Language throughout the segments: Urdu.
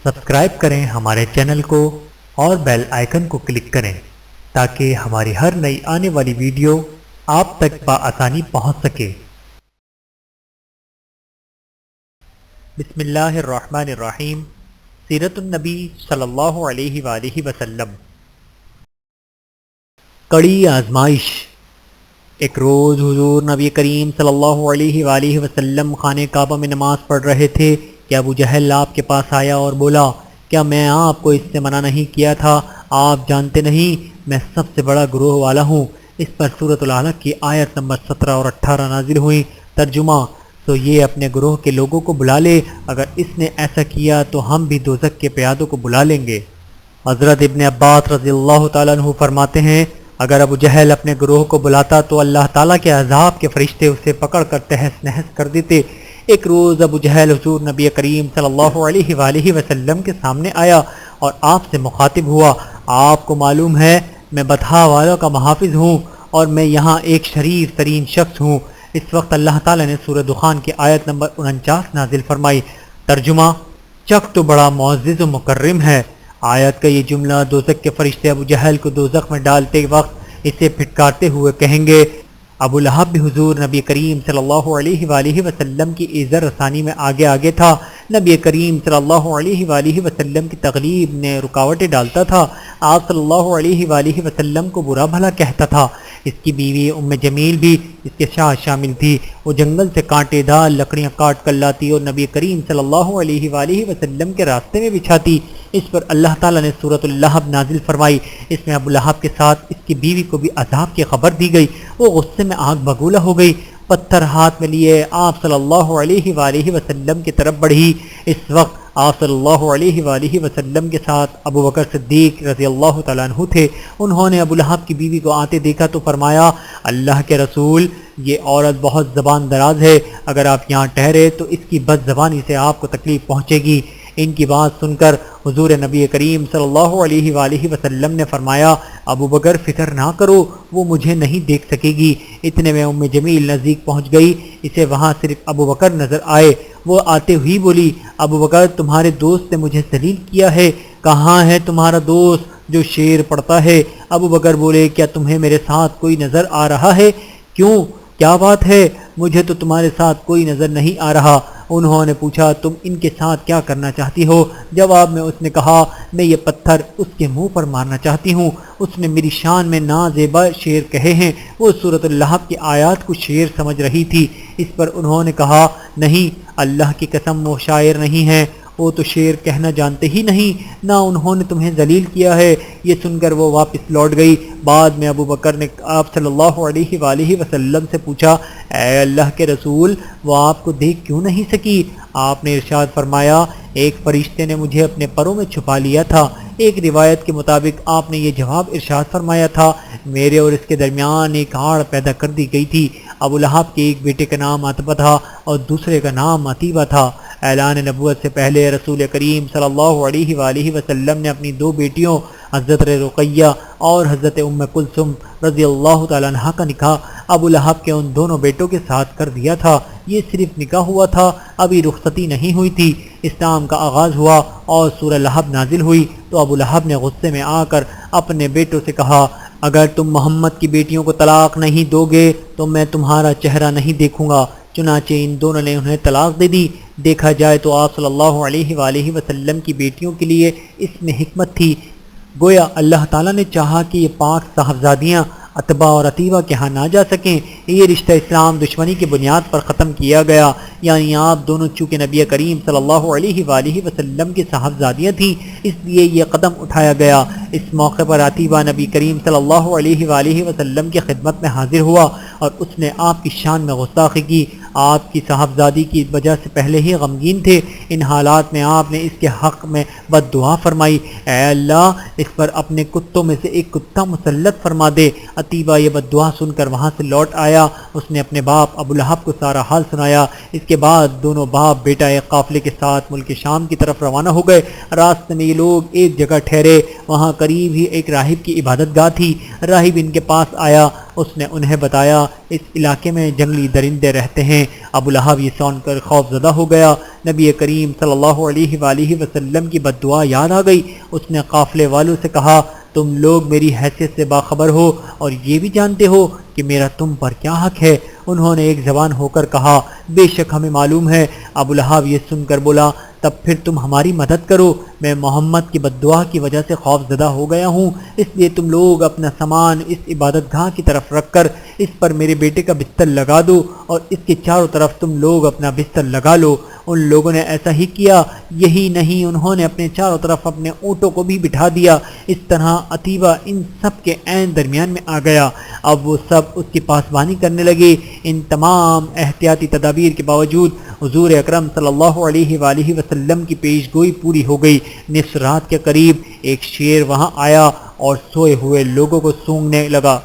سبسکرائب کریں ہمارے چینل کو اور بیل آئیکن کو کلک کریں تاکہ ہماری ہر نئی آنے والی ویڈیو آپ تک بآسانی پہنچ سکے۔ بسم اللہ الرحمن الرحیم۔ سیرت النبی صلی اللہ علیہ وآلہ وسلم۔ کڑی آزمائش۔ ایک روز حضور نبی کریم صلی اللہ علیہ وآلہ وسلم خانہ کعبہ میں نماز پڑھ رہے تھے کہ ابو جہل آپ کے پاس آیا اور بولا، کیا میں آپ کو اس سے منع نہیں کیا تھا؟ آپ جانتے نہیں میں سب سے بڑا گروہ والا ہوں۔ اس پر سورۃ العلق کی آیت نمبر 17 اور 18 نازل ہوئی۔ ترجمہ: تو یہ اپنے گروہ کے لوگوں کو بلا لے، اگر اس نے ایسا کیا تو ہم بھی دوزخ کے پیادوں کو بلا لیں گے۔ حضرت ابن عباس رضی اللہ تعالیٰ عنہ فرماتے ہیں، اگر ابو جہل اپنے گروہ کو بلاتا تو اللہ تعالیٰ کے عذاب کے فرشتے اسے پکڑ کر تہس نہس کر دیتے۔ ایک روز ابو جہل حضور نبی کریم صلی اللہ علیہ وآلہ وسلم کے سامنے آیا اور آپ سے مخاطب ہوا، آپ کو معلوم ہے میں بطحا والوں کا محافظ ہوں اور میں یہاں ایک شریف ترین شخص ہوں۔ اس وقت اللہ تعالیٰ نے سورہ دخان کی آیت نمبر 49 نازل فرمائی۔ ترجمہ: چک تو بڑا معزز و مکرم ہے۔ آیت کا یہ جملہ دوزخ کے فرشتے ابو جہل کو دوزخ میں ڈالتے وقت اسے پھٹکارتے ہوئے کہیں گے۔ ابو لہب بھی حضور نبی کریم صلی اللہ علیہ وآلہ وسلم کی عزت رسانی میں آگے آگے تھا۔ نبی کریم صلی اللہ علیہ وآلہ وسلم کی تغلیب نے رکاوٹیں ڈالتا تھا۔ آپ صلی اللہ علیہ وآلہ وسلم کو برا بھلا کہتا تھا۔ اس کی بیوی ام جمیل بھی اس کے ساتھ شامل تھی۔ وہ جنگل سے کانٹے دار لکڑیاں کاٹ کر لاتی اور نبی کریم صلی اللہ علیہ وآلہ وسلم کے راستے میں بچھاتی۔ اس پر اللہ تعالیٰ نے سورۃ اللہب نازل فرمائی۔ اس میں ابو لہب کے ساتھ اس کی بیوی کو بھی عذاب کی خبر دی گئی۔ وہ غصے میں آگ بگولہ ہو گئی، پتھر ہاتھ میں لیے آپ صلی اللہ علیہ وآلہ وسلم کی طرف بڑھی۔ اس وقت آپ صلی اللہ علیہ وآلہ وسلم کے ساتھ ابو بکر صدیق رضی اللہ تعالیٰ عنہ تھے۔ انہوں نے ابو لہب کی بیوی کو آتے دیکھا تو فرمایا، اللہ کے رسول، یہ عورت بہت زبان دراز ہے، اگر آپ یہاں ٹھہرے تو اس کی بد زبانی سے آپ کو تکلیف پہنچے گی۔ ان کی بات سن کر حضور نبی کریم صلی اللہ علیہ وآلہ وسلم نے فرمایا، ابو بکر فکر نہ کرو، وہ مجھے نہیں دیکھ سکے گی۔ اتنے میں ام جمیل نزدیک پہنچ گئی، اسے وہاں صرف ابو بکر نظر آئے۔ وہ آتے ہوئی بولی، ابو بکر تمہارے دوست نے مجھے ذلیل کیا ہے، کہاں ہے تمہارا دوست جو شعر پڑھتا ہے؟ ابو بکر بولے، کیا تمہیں میرے ساتھ کوئی نظر آ رہا ہے؟ کیوں، کیا بات ہے؟ مجھے تو تمہارے ساتھ کوئی نظر نہیں آ رہا۔ انہوں نے پوچھا، تم ان کے ساتھ کیا کرنا چاہتی ہو؟ جواب میں اس نے کہا، میں یہ پتھر اس کے منہ پر مارنا چاہتی ہوں، اس نے میری شان میں نازیبا شعر کہے ہیں۔ وہ سورۃ اللہب کی آیات کو شعر سمجھ رہی تھی۔ اس پر انہوں نے کہا، نہیں، اللہ کی قسم وہ شاعر نہیں ہے، وہ تو شعر کہنا جانتے ہی نہیں، نہ انہوں نے تمہیں ذلیل کیا ہے۔ یہ سن کر وہ واپس لوٹ گئی۔ بعد میں ابو بکر نے آپ صلی اللہ علیہ وآلہ وسلم سے پوچھا، اے اللہ کے رسول، وہ آپ کو دیکھ کیوں نہیں سکی؟ آپ نے ارشاد فرمایا، ایک فرشتے نے مجھے اپنے پروں میں چھپا لیا تھا۔ ایک روایت کے مطابق آپ نے یہ جواب ارشاد فرمایا تھا، میرے اور اس کے درمیان ایک آڑ پیدا کر دی گئی تھی۔ ابو لہب کے ایک بیٹے کا نام عتبہ تھا اور دوسرے کا نام عتیبہ تھا۔ اعلان نبوت سے پہلے رسول کریم صلی اللہ علیہ وآلہ وسلم نے اپنی دو بیٹیوں حضرت رقیہ اور حضرت ام کلثوم رضی اللہ تعالیٰ عنہ کا نکاح ابو لہب کے ان دونوں بیٹوں کے ساتھ کر دیا تھا۔ یہ صرف نکاح ہوا تھا، ابھی رخصتی نہیں ہوئی تھی۔ اسلام کا آغاز ہوا اور سورہ لہب نازل ہوئی تو ابو لہب نے غصے میں آ کر اپنے بیٹوں سے کہا، اگر تم محمد کی بیٹیوں کو طلاق نہیں دو گے تو میں تمہارا چہرہ نہیں دیکھوں گا۔ چنانچہ ان دونوں نے انہیں طلاق دے دی۔ دیکھا جائے تو آپ صلی اللہ علیہ وآلہ وسلم کی بیٹیوں کے لیے اس میں حکمت تھی، گویا اللہ تعالیٰ نے چاہا کہ یہ پاک صاحبزادیاں عتبہ اور عتیبہ کے ہاں نہ جا سکیں۔ یہ رشتہ اسلام دشمنی کی بنیاد پر ختم کیا گیا، یعنی آپ دونوں چونکہ نبی کریم صلی اللہ علیہ وآلہ وسلم کی صاحبزادیاں تھیں، اس لیے یہ قدم اٹھایا گیا۔ اس موقع پر عتیبہ نبی کریم صلی اللہ علیہ وآلہ وسلم کی خدمت میں حاضر ہوا اور اس نے آپ کی شان میں گستاخی کی۔ آپ کی صاحبزادی کی وجہ سے پہلے ہی غمگین تھے۔ ان حالات میں آپ نے اس کے حق میں بد دعا فرمائی، اے اللہ اس پر اپنے کتوں میں سے ایک کتا مسلط فرما دے۔ عتیبہ یہ بد دعا سن کر وہاں سے لوٹ آیا۔ اس نے اپنے باپ ابو لہب کو سارا حال سنایا۔ اس کے بعد دونوں باپ بیٹا ایک قافلے کے ساتھ ملک شام کی طرف روانہ ہو گئے۔ راستے میں یہ لوگ ایک جگہ ٹھہرے، وہاں قریب ہی ایک راہب کی عبادت گاہ تھی۔ راہب ان کے پاس آیا، اس نے انہیں بتایا اس علاقے میں جنگلی درندے رہتے ہیں۔ ابو لہب یہ سن کر خوف زدہ ہو گیا۔ نبی کریم صلی اللہ علیہ وآلہ وسلم کی بد دعا یاد آ گئی۔ اس نے قافلے والوں سے کہا تم لوگ میری حیثیت سے باخبر ہو اور یہ بھی جانتے ہو کہ میرا تم پر کیا حق ہے؟ انہوں نے ایک زبان ہو کر کہا بے شک ہمیں معلوم ہے۔ ابو لہب یہ سن کر بولا تب پھر تم ہماری مدد کرو، میں محمد کی بد دعا کی وجہ سے خوف زدہ ہو گیا ہوں، اس لیے تم لوگ اپنا سامان اس عبادت گاہ کی طرف رکھ کر اس پر میرے بیٹے کا بستر لگا دو اور اس کے چاروں طرف تم لوگ اپنا بستر لگا لو۔ ان لوگوں نے ایسا ہی کیا، یہی نہیں انہوں نے اپنے چاروں طرف اپنے اونٹوں کو بھی بٹھا دیا۔ اس طرح عتیبہ ان سب کے عین درمیان میں آ گیا۔ اب وہ سب اس کی پاسبانی کرنے لگے۔ ان تمام احتیاطی تدابیر کے باوجود حضور اکرم صلی اللہ علیہ وآلہ وسلم کی پیش گوئی پوری ہو گئی۔ نصف رات کے قریب ایک شیر وہاں آیا اور سوئے ہوئے لوگوں کو سونگنے لگا۔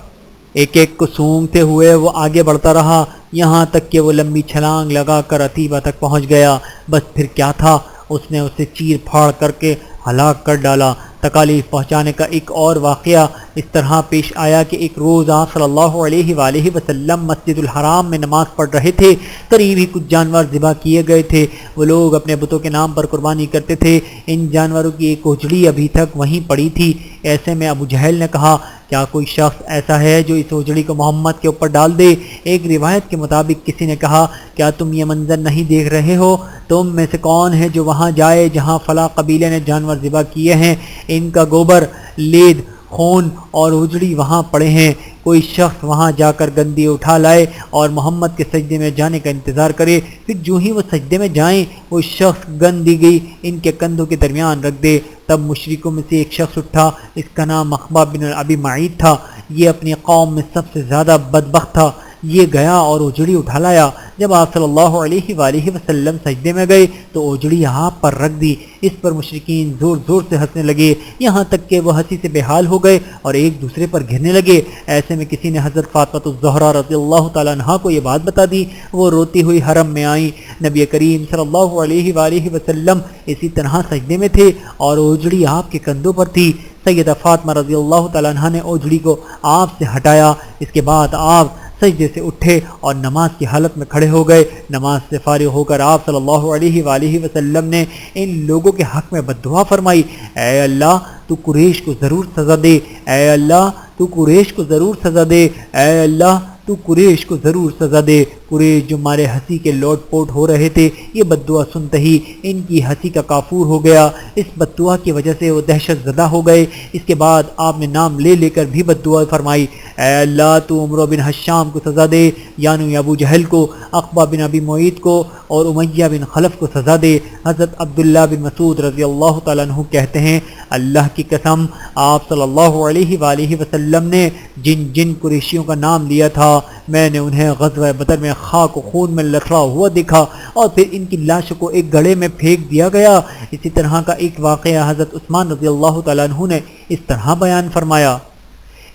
ایک ایک کو سونگتے ہوئے وہ آگے بڑھتا رہا یہاں تک کہ وہ لمبی چھلانگ لگا کر عتیبہ تک پہنچ گیا۔ بس پھر کیا تھا، اس نے اسے چیر پھاڑ کر کے ہلاک کر ڈالا۔ تکالیف پہنچانے کا ایک اور واقعہ اس طرح پیش آیا کہ ایک روز آپ صلی اللہ علیہ وآلہ وسلم مسجد الحرام میں نماز پڑھ رہے تھے۔ قریب ہی کچھ جانور ذبح کیے گئے تھے، وہ لوگ اپنے بتوں کے نام پر قربانی کرتے تھے۔ ان جانوروں کی ایک اوجڑی ابھی تک وہیں پڑی تھی۔ ایسے میں ابو جہل نے کہا کیا کوئی شخص ایسا ہے جو اس اوجڑی کو محمد کے اوپر ڈال دے؟ ایک روایت کے مطابق کسی نے کہا کیا تم یہ منظر نہیں دیکھ رہے ہو؟ تم میں سے کون ہے جو وہاں جائے جہاں فلاں قبیلے نے جانور ذبح کیے ہیں؟ ان کا گوبر، لید، خون اور اجڑی وہاں پڑے ہیں۔ کوئی شخص وہاں جا کر گندی اٹھا لائے اور محمد کے سجدے میں جانے کا انتظار کرے، پھر جو ہی وہ سجدے میں جائیں وہ شخص گندی گئی ان کے کندھوں کے درمیان رکھ دے۔ تب مشرکوں میں سے ایک شخص اٹھا، اس کا نام مخباب بن ابی معیط تھا، یہ اپنی قوم میں سب سے زیادہ بدبخت تھا۔ یہ گیا اور اجڑی اٹھا لایا۔ جب آپ صلی اللہ علیہ وآلہ وسلم سجدے میں گئے تو اجڑی آپ پر رکھ دی۔ اس پر مشرکین زور زور سے ہنسنے لگے، یہاں تک کہ وہ ہنسی سے بے حال ہو گئے اور ایک دوسرے پر گھرنے لگے۔ ایسے میں کسی نے حضرت فاطمہ الزہرا رضی اللہ تعالیٰ عنہا کو یہ بات بتا دی۔ وہ روتی ہوئی حرم میں آئیں۔ نبی کریم صلی اللہ علیہ وآلہ وسلم اسی طرح سجدے میں تھے اور اجڑی آپ کے کندھوں پر تھی۔ سیدہ فاطمہ رضی اللہ تعالیٰ عنہا نے اجڑی کو آپ سے ہٹایا۔ اس کے بعد آپ سجدے سے اٹھے اور نماز کی حالت میں کھڑے ہو گئے۔ نماز سے فارغ ہو کر آپ صلی اللہ علیہ وآلہ وسلم نے ان لوگوں کے حق میں بد دعا فرمائی، اے اللہ تو قریش کو ضرور سزا دے، اے اللہ تو قریش کو ضرور سزا دے، اے اللہ تو قریش کو ضرور سزا دے۔ قریش جو مارے ہنسی کے لوٹ پوٹ ہو رہے تھے، یہ بد دعا سنتے ہی ان کی ہنسی کا کافور ہو گیا۔ اس بد دعا کی وجہ سے وہ دہشت زدہ ہو گئے۔ اس کے بعد آپ نے نام لے لے کر بھی بد دعا فرمائی، اے اللہ تو عمرو بن حشام کو سزا دے، یعنی ابو جہل کو، عقبہ بن ابی معیط کو اور امیہ بن خلف کو سزا دے۔ حضرت عبداللہ بن مسعود رضی اللہ تعالیٰ عنہ کہتے ہیں اللہ کی قسم آپ صلی اللہ علیہ وآلہ وسلم نے جن جن قریشیوں کا نام لیا تھا میں نے انہیں غزوہ بدر میں خاک و خون میں لتڑا ہوا دیکھا اور پھر ان کی لاشوں کو ایک گڑھے میں پھینک دیا گیا۔ اسی طرح کا ایک واقعہ حضرت عثمان رضی اللہ تعالیٰ عنہ نے اس طرح بیان فرمایا۔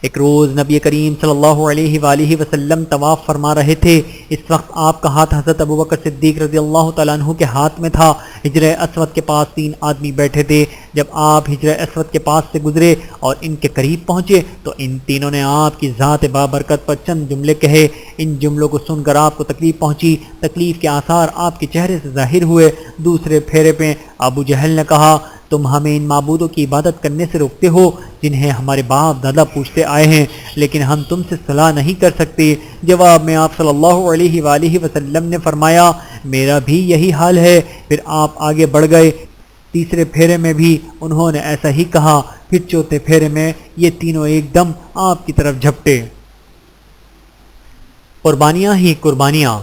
ایک روز نبی کریم صلی اللہ علیہ وآلہ وسلم طواف فرما رہے تھے۔ اس وقت آپ کا ہاتھ حضرت ابوبکر صدیق رضی اللہ تعالیٰ عنہ کے ہاتھ میں تھا۔ حجر اسود کے پاس 3 آدمی بیٹھے تھے۔ جب آپ حجر اسود کے پاس سے گزرے اور ان کے قریب پہنچے تو ان تینوں نے آپ کی ذات بابرکت پر چند جملے کہے۔ ان جملوں کو سن کر آپ کو تکلیف پہنچی، تکلیف کے آثار آپ کے چہرے سے ظاہر ہوئے۔ دوسرے پھیرے پہ ابو جہل نے کہا تم ہمیں ان معبودوں کی عبادت کرنے سے روکتے ہو جنہیں ہمارے باپ دادا پوچھتے آئے ہیں، لیکن ہم تم سے صلاح نہیں کر سکتے۔ جواب میں آپ صلی اللہ علیہ وآلہ وسلم نے فرمایا میرا بھی یہی حال ہے۔ پھر آپ آگے بڑھ گئے۔ تیسرے پھیرے میں بھی انہوں نے ایسا ہی کہا۔ پھر چوتھے پھیرے میں یہ تینوں ایک دم آپ کی طرف جھپٹے۔ قربانیاں ہی قربانیاں۔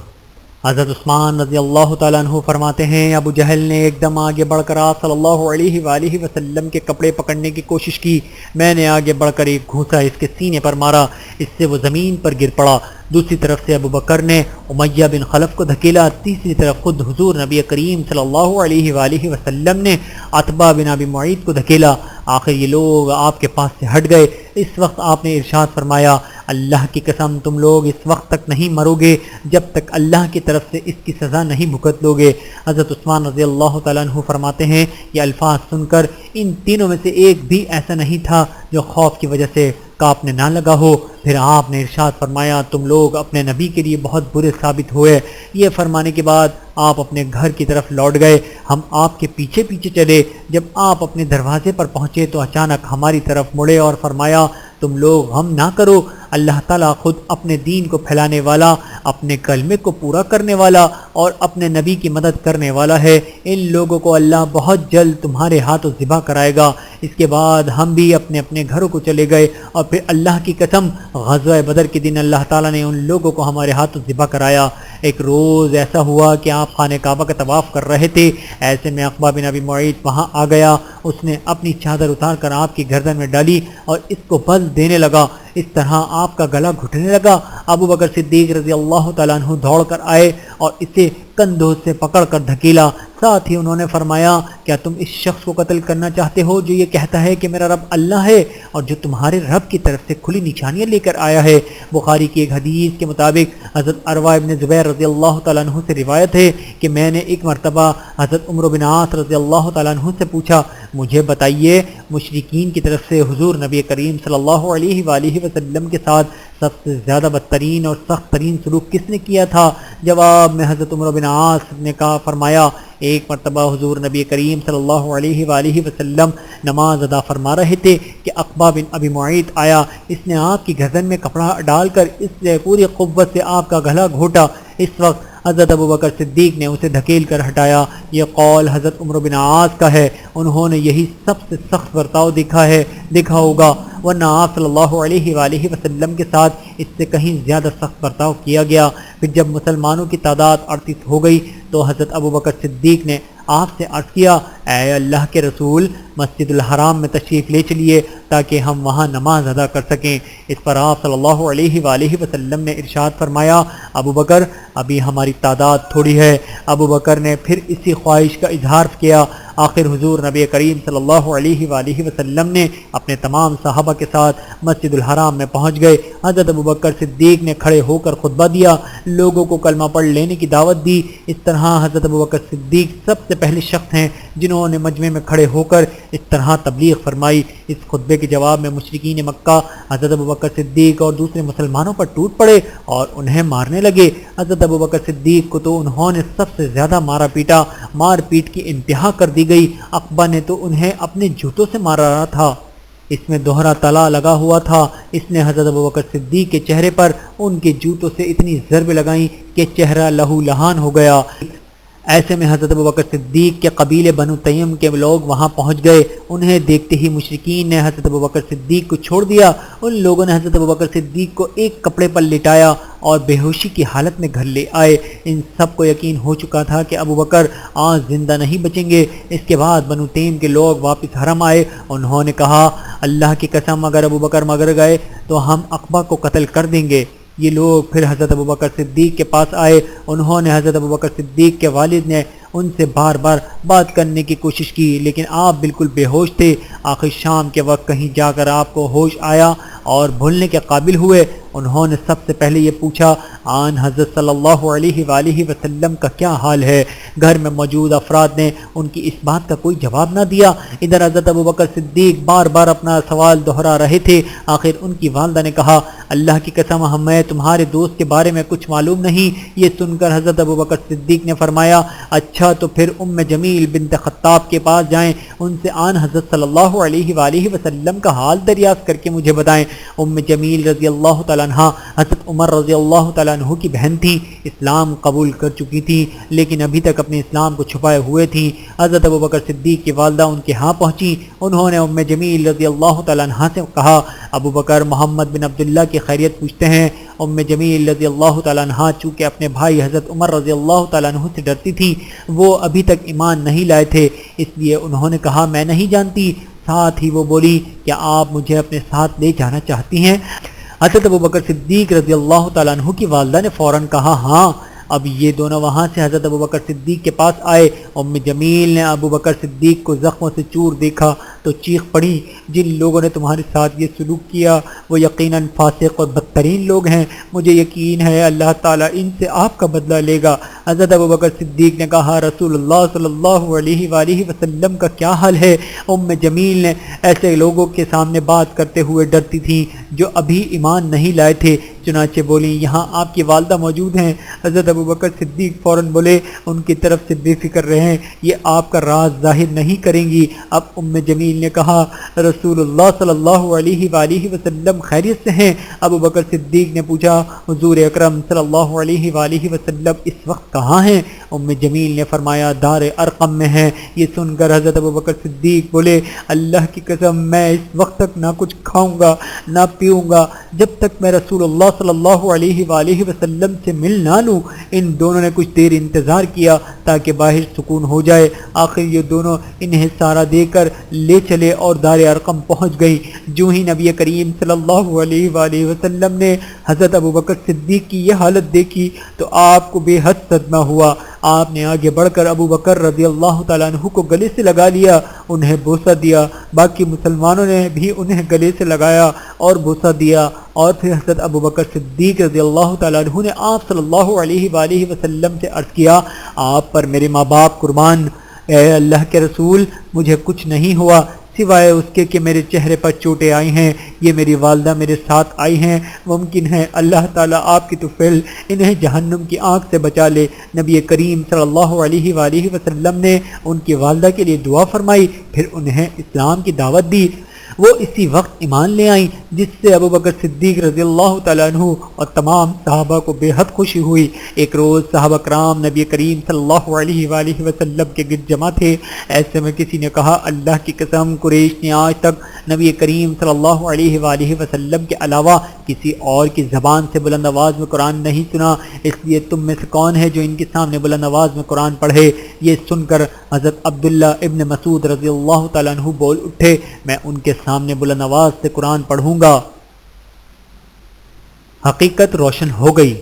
حضرت عثمان رضی اللہ تعالیٰ عنہ فرماتے ہیں ابو جہل نے ایک دم آگے بڑھ کر آپ صلی اللہ علیہ وآلہ وسلم کے کپڑے پکڑنے کی کوشش کی۔ میں نے آگے بڑھ کر ایک گھونسا اس کے سینے پر مارا، اس سے وہ زمین پر گر پڑا۔ دوسری طرف سے ابو بکر نے امیہ بن خلف کو دھکیلا۔ تیسری طرف خود حضور نبی کریم صلی اللہ علیہ وآلہ وسلم نے عتبہ بن ابی معیط کو دھکیلا۔ آخر یہ لوگ آپ کے پاس سے ہٹ گئے۔ اس وقت آپ نے ارشاد فرمایا اللہ کی قسم تم لوگ اس وقت تک نہیں مرو گے جب تک اللہ کی طرف سے اس کی سزا نہیں بھگت لو گے۔ حضرت عثمان رضی اللہ تعالیٰ عنہ فرماتے ہیں یہ الفاظ سن کر ان تینوں میں سے ایک بھی ایسا نہیں تھا جو خوف کی وجہ سے کانپنے نہ لگا ہو۔ پھر آپ نے ارشاد فرمایا تم لوگ اپنے نبی کے لیے بہت برے ثابت ہوئے۔ یہ فرمانے کے بعد آپ اپنے گھر کی طرف لوٹ گئے، ہم آپ کے پیچھے پیچھے چلے۔ جب آپ اپنے دروازے پر پہنچے تو اچانک ہماری طرف مڑے اور فرمایا تم لوگ غم نہ کرو، اللہ تعالیٰ خود اپنے دین کو پھیلانے والا، اپنے کلمے کو پورا کرنے والا اور اپنے نبی کی مدد کرنے والا ہے۔ ان لوگوں کو اللہ بہت جلد تمہارے ہاتھوں ذبح کرائے گا۔ اس کے بعد ہم بھی اپنے اپنے گھروں کو چلے گئے اور پھر اللہ کی قسم غزوہ بدر کے دن اللہ تعالیٰ نے ان لوگوں کو ہمارے ہاتھوں ذبح کرایا۔ ایک روز ایسا ہوا کہ آپ خانہ کعبہ کا طواف کر رہے تھے، ایسے میں عقبہ بن ابی معیط وہاں آ گیا۔ اس نے اپنی چادر اتار کر آپ کی گردن میں ڈالی اور اس کو بل دینے لگا، اس طرح آپ کا گلا گھٹنے لگا۔ ابو بکر صدیق رضی اللہ تعالیٰ عنہ دوڑ کر آئے اور اسے کندھوں سے پکڑ کر دھکیلا۔ ساتھ ہی انہوں نے فرمایا کیا تم اس شخص کو قتل کرنا چاہتے ہو جو یہ کہتا ہے کہ میرا رب اللہ ہے اور جو تمہارے رب کی طرف سے کھلی نشانیاں لے کر آیا ہے؟ بخاری کی ایک حدیث کے مطابق حضرت عروہ ابن زبیر رضی اللہ تعالیٰ عنہ سے روایت ہے کہ میں نے ایک مرتبہ حضرت عمرو بن عاص رضی اللہ تعالیٰ عنہ سے پوچھا مجھے بتائیے مشرکین کی طرف سے حضور نبی کریم صلی اللہ علیہ وآلہ وسلم کے ساتھ سب سے زیادہ بدترین اور سخت ترین سلوک کس نے کیا تھا؟ جواب میں حضرت عمرو بن عاص نے کہا فرمایا ایک مرتبہ حضور نبی کریم صلی اللہ علیہ وآلہ وسلم نماز ادا فرما رہے تھے کہ عقبہ بن ابی معیط آیا، اس نے آپ کی گردن میں کپڑا ڈال کر اس سے پوری قوت سے آپ کا گلا گھونٹا۔ اس وقت حضرت ابو بکر صدیق نے اسے دھکیل کر ہٹایا۔ یہ قول حضرت عمرو بن عاص کا ہے، انہوں نے یہی سب سے سخت برتاؤ دیکھا ہوگا، ورنہ آپ صلی اللہ علیہ وآلہ وسلم کے ساتھ اس سے کہیں زیادہ سخت برتاؤ کیا گیا۔ پھر جب مسلمانوں کی تعداد 38 ہو گئی تو حضرت ابو بکر صدیق نے آپ سے عرض کیا اے اللہ کے رسول مسجد الحرام میں تشریف لے چلیے تاکہ ہم وہاں نماز ادا کر سکیں۔ اس پر آپ صلی اللہ علیہ وآلہ وسلم نے ارشاد فرمایا ابو بکر ابھی ہماری تعداد تھوڑی ہے۔ ابو بکر نے پھر اسی خواہش کا اظہار کیا۔ آخر حضور نبی کریم صلی اللہ علیہ وآلہ وسلم نے اپنے تمام صحابہ کے ساتھ مسجد الحرام میں پہنچ گئے۔ حضرت ابو بکر صدیق نے کھڑے ہو کر خطبہ دیا، لوگوں کو کلمہ پڑھ لینے کی دعوت دی۔ اس طرح حضرت ابو بکر صدیق سب سے پہلے شخص ہیں جنہوں نے مجمع میں کھڑے ہو کر اس طرح تبلیغ فرمائی۔ اس خطبے کے جواب میں مشرکین مکہ حضرت ابو بکر صدیق اور دوسرے مسلمانوں پر ٹوٹ پڑے اور انہیں مارنے لگے۔ حضرت ابو بکر صدیق کو تو انہوں نے سب سے زیادہ مارا پیٹا، مار پیٹ کی انتہا کر دی گئی۔ عقبہ نے تو انہیں اپنے جوتوں سے مارا رہا تھا، اس میں دوہرا تلا لگا ہوا تھا۔ اس نے حضرت ابوبکر صدیق کے چہرے پر ان کے جوتوں سے اتنی ضربیں لگائیں کہ چہرہ لہو لہان ہو گیا۔ ایسے میں حضرت ابوبکر صدیق کے قبیلے بنو تیم کے لوگ وہاں پہنچ گئے۔ انہیں دیکھتے ہی مشرکین نے حضرت ابوبکر صدیق کو چھوڑ دیا۔ ان لوگوں نے حضرت ابوبکر صدیق کو ایک کپڑے پر لٹایا اور بے ہوشی کی حالت میں گھر لے آئے۔ ان سب کو یقین ہو چکا تھا کہ ابوبکر آج زندہ نہیں بچیں گے۔ اس کے بعد بنو تیم کے لوگ واپس حرم آئے۔ انہوں نے کہا اللہ کی قسم اگر ابوبکر مر گئے تو ہم عقبہ کو قتل کر دیں گے۔ یہ لوگ پھر حضرت ابوبکر صدیق کے پاس آئے۔ انہوں نے حضرت ابوبکر صدیق کے والد نے ان سے بار بار بات کرنے کی کوشش کی لیکن آپ بالکل بے ہوش تھے۔ آخر شام کے وقت کہیں جا کر آپ کو ہوش آیا اور بھولنے کے قابل ہوئے۔ انہوں نے سب سے پہلے یہ پوچھا آن حضرت صلی اللہ علیہ وآلہ وسلم کا کیا حال ہے؟ گھر میں موجود افراد نے ان کی اس بات کا کوئی جواب نہ دیا۔ ادھر حضرت ابوبکر صدیق بار بار اپنا سوال دہرا رہے تھے۔ آخر ان کی والدہ نے کہا اللہ کی قسم ہمیں تمہارے دوست کے بارے میں کچھ معلوم نہیں۔ یہ سن کر حضرت ابوبکر صدیق نے فرمایا اچھا تو پھر ام جمیل بنت خطاب کے پاس جائیں، ان سے آن حضرت صلی اللہ علیہ وآلہ وسلم کا حال دریافت کر کے مجھے بتائیں۔ ام جمیل رضی اللہ تعالیٰ عنہ حضرت عمر رضی اللہ تعالیٰ عنہ کی بہن تھی، اسلام قبول کر چکی تھی لیکن ابھی تک اپنے اسلام کو چھپائے ہوئے تھی۔ حضرت ابوبکر صدیق کی والدہ ان کے ہاں پہنچی۔ انہوں نے ام جمیل رضی اللہ تعالیٰ عنہ سے کہا ابوبکر محمد بن عبداللہ کی خیریت پوچھتے ہیں۔ ام جمیل رضی اللہ تعالیٰ عنہ چونکہ اپنے بھائی حضرت عمر رضی اللہ تعالیٰ عنہ سے ڈرتی تھی، وہ ابھی تک ایمان نہیں لائے تھے، اس لیے انہوں نے کہا میں نہیں جانتی۔ ساتھ ہی وہ بولی کیا آپ مجھے اپنے ساتھ لے جانا چاہتی ہیں؟ حضرت ابوبکر صدیق رضی اللہ تعالیٰ عنہ کی والدہ نے فوراً کہا ہاں۔ اب یہ دونوں وہاں سے حضرت ابوبکر صدیق کے پاس آئے۔ ام جمیل نے ابوبکر صدیق کو زخموں سے چور دیکھا تو چیخ پڑی جن لوگوں نے تمہارے ساتھ یہ سلوک کیا وہ یقیناً فاسق اور بدترین لوگ ہیں، مجھے یقین ہے اللہ تعالیٰ ان سے آپ کا بدلہ لے گا۔ حضرت ابوبکر صدیق نے کہا رسول اللہ صلی اللہ علیہ وآلہ وسلم کا کیا حال ہے؟ ام جمیل نے ایسے لوگوں کے سامنے بات کرتے ہوئے ڈرتی تھیں جو ابھی ایمان نہیں لائے تھے، چنانچہ بولی یہاں آپ کی والدہ موجود ہیں۔ حضرت ابوبکر صدیق فوراً بولے ان کی طرف سے بے فکر رہیں، یہ آپ کا راز ظاہر نہیں کریں گی۔ اب ام جمیل نے کہا رسول اللہ صلی اللہ علیہ وآلہ وسلم خیریت سے ہیں؟ ابوبکر صدیق نے پوچھا حضور اکرم صلی اللہ علیہ وآلہ وسلم اس وقت کہاں ہیں؟ ام جمیل نے فرمایا دار ارقم میں ہیں۔ یہ سن کر حضرت ابوبکر صدیق بولے اللہ کی قسم میں اس وقت تک نہ کچھ کھاؤں گا نہ پیوں گا جب تک میں رسول اللہ صلی اللہ علیہ وآلہ وسلم سے مل نہ لوں۔ ان دونوں نے کچھ دیر انتظار کیا تاکہ باہر سکون ہو جائے۔ آخر یہ دونوں انہیں سارا دے کر لے چلے اور دار ارقم پہنچ گئی۔ جو ہی نبی کریم صلی اللہ علیہ وآلہ وسلم نے حضرت ابوبکر صدیق کی یہ حالت دیکھی تو آپ کو بے حد صدمہ ہوا۔ آپ نے آگے بڑھ کر ابوبکر رضی اللہ تعالیٰ عنہ کو گلے سے لگا لیا، انہیں بوسہ دیا۔ باقی مسلمانوں نے بھی انہیں گلے سے لگایا اور بوسہ دیا، اور پھر حضرت ابوبکر صدیق رضی اللہ تعالیٰ عنہ نے آپ صلی اللہ علیہ وآلہ وسلم سے عرض کیا آپ پر میرے ماں باپ قربان، اے اللہ کے رسول مجھے کچھ نہیں ہوا سوائے اس کے کہ میرے چہرے پر چوٹیں آئی ہیں، یہ میری والدہ میرے ساتھ آئی ہیں، ممکن ہے اللہ تعالیٰ آپ کی طفیل انہیں جہنم کی آگ سے بچا لے۔ نبی کریم صلی اللہ علیہ وآلہ وسلم نے ان کی والدہ کے لیے دعا فرمائی، پھر انہیں اسلام کی دعوت دی۔ وہ اسی وقت ایمان لے آئیں جس سے ابوبکر صدیق رضی اللہ تعالیٰ عنہ اور تمام صحابہ کو بے حد خوشی ہوئی۔ ایک روز صحابہ کرام نبی کریم صلی اللہ علیہ وآلہ وسلم کے گرد جمع تھے۔ ایسے میں کسی نے کہا اللہ کی قسم قریش نے آج تک نبی کریم صلی اللہ علیہ وآلہ وسلم کے علاوہ کسی اور کی زبان سے بلند آواز میں قرآن نہیں سنا، اس لیے تم میں سے کون ہے جو ان کے سامنے بلند آواز میں قرآن پڑھے؟ یہ سن کر حضرت عبداللہ ابن مسعود رضی اللہ تعالیٰ عنہ بول اٹھے میں ان کے سامنے بلند آواز سے قرآن پڑھوں گا۔ حقیقت روشن ہو گئی۔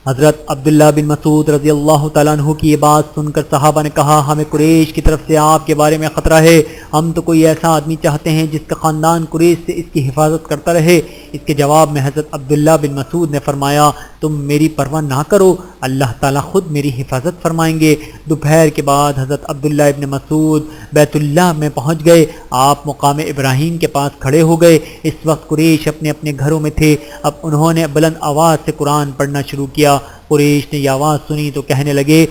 حضرت عبداللہ بن مسعود رضی اللہ تعالیٰ عنہ کی یہ بات سن کر صحابہ نے کہا ہمیں قریش کی طرف سے آپ کے بارے میں خطرہ ہے، ہم تو کوئی ایسا آدمی چاہتے ہیں جس کا خاندان قریش سے اس کی حفاظت کرتا رہے۔ اس کے جواب میں حضرت عبداللہ بن مسعود نے فرمایا تم میری پرواہ نہ کرو، اللہ تعالیٰ خود میری حفاظت فرمائیں گے۔ دوپہر کے بعد حضرت عبداللہ ابن مسعود بیت اللہ میں پہنچ گئے۔ آپ مقام ابراہیم کے پاس کھڑے ہو گئے۔ اس وقت قریش اپنے اپنے گھروں میں تھے۔ اب انہوں نے بلند آواز سے قرآن پڑھنا شروع کیا۔ قریش نے یہ آواز سنی تو کہنے لگے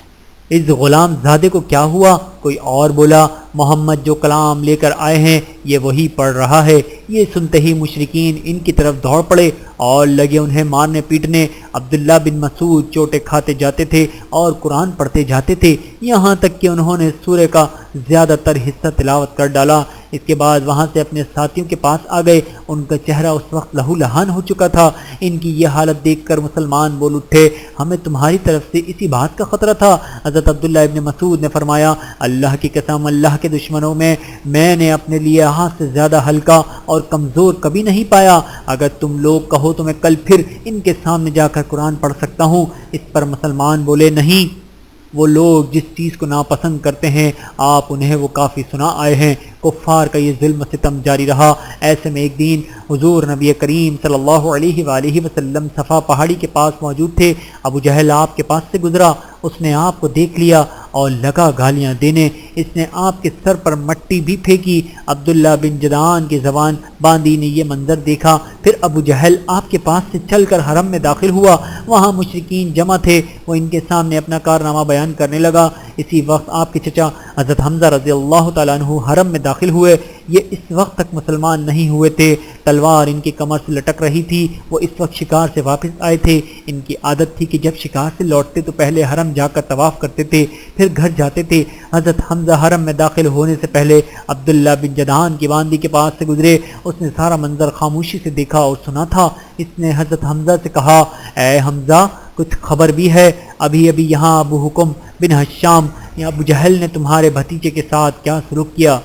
اس غلام زادے کو کیا ہوا؟ کوئی اور بولا محمد جو کلام لے کر آئے ہیں یہ وہی پڑھ رہا ہے۔ یہ سنتے ہی مشرکین ان کی طرف دوڑ پڑے اور لگے انہیں مارنے پیٹنے۔ عبداللہ بن مسعود چوٹے کھاتے جاتے تھے اور قرآن پڑھتے جاتے تھے، یہاں تک کہ انہوں نے سورہ کا زیادہ تر حصہ تلاوت کر ڈالا۔ اس کے بعد وہاں سے اپنے ساتھیوں کے پاس آ گئے۔ ان کا چہرہ اس وقت لہو لہان ہو چکا تھا۔ ان کی یہ حالت دیکھ کر مسلمان بول اٹھے ہمیں تمہاری طرف سے اسی بات کا خطرہ تھا۔ حضرت عبداللہ ابن مسعود نے فرمایا اللہ کی قسم اللہ کے دشمنوں میں نے اپنے لیے ہاتھ سے زیادہ ہلکا اور کمزور کبھی نہیں پایا۔ اگر تم لوگ کہو تو میں کل پھر ان کے سامنے جا کر قرآن پڑھ سکتا ہوں۔ اس پر مسلمان بولے نہیں، وہ لوگ جس چیز کو ناپسند کرتے ہیں آپ انہیں وہ کافی سنا آئے ہیں۔ کفار کا یہ ظلم ستم جاری رہا۔ ایسے میں ایک دن حضور نبی کریم صلی اللہ علیہ وآلہ وسلم صفا پہاڑی کے پاس موجود تھے۔ ابو جہل آپ کے پاس سے گزرا، اس نے آپ کو دیکھ لیا اور لگا گالیاں دینے۔ اس نے آپ کے سر پر مٹی بھی پھینکی۔ عبداللہ بن جدعان کی زبان باندی نے یہ منظر دیکھا۔ پھر ابو جہل آپ کے پاس سے چل کر حرم میں داخل ہوا۔ وہاں مشرکین جمع تھے، وہ ان کے سامنے اپنا کارنامہ بیان کرنے لگا۔ اسی وقت آپ کے چچا حضرت حمزہ رضی اللہ تعالیٰ عنہ حرم میں داخل ہوئے۔ یہ اس وقت تک مسلمان نہیں ہوئے تھے، تلوار ان کی کمر سے لٹک رہی تھی۔ وہ اس وقت شکار سے واپس آئے تھے۔ ان کی عادت تھی کہ جب شکار سے لوٹتے تو پہلے حرم جا کر طواف کرتے تھے، پھر گھر جاتے تھے۔ حضرت حمزہ حرم میں داخل ہونے سے پہلے عبداللہ بن جدعان کی باندی کے پاس سے گزرے۔ اس نے سارا منظر خاموشی سے دیکھا اور سنا تھا۔ اس نے حضرت حمزہ سے کہا اے حمزہ کچھ خبر بھی ہے؟ ابھی ابھی یہاں ابو حکم بن حشام یا ابو جہل نے تمہارے بھتیجے کے ساتھ کیا سلوک کیا؟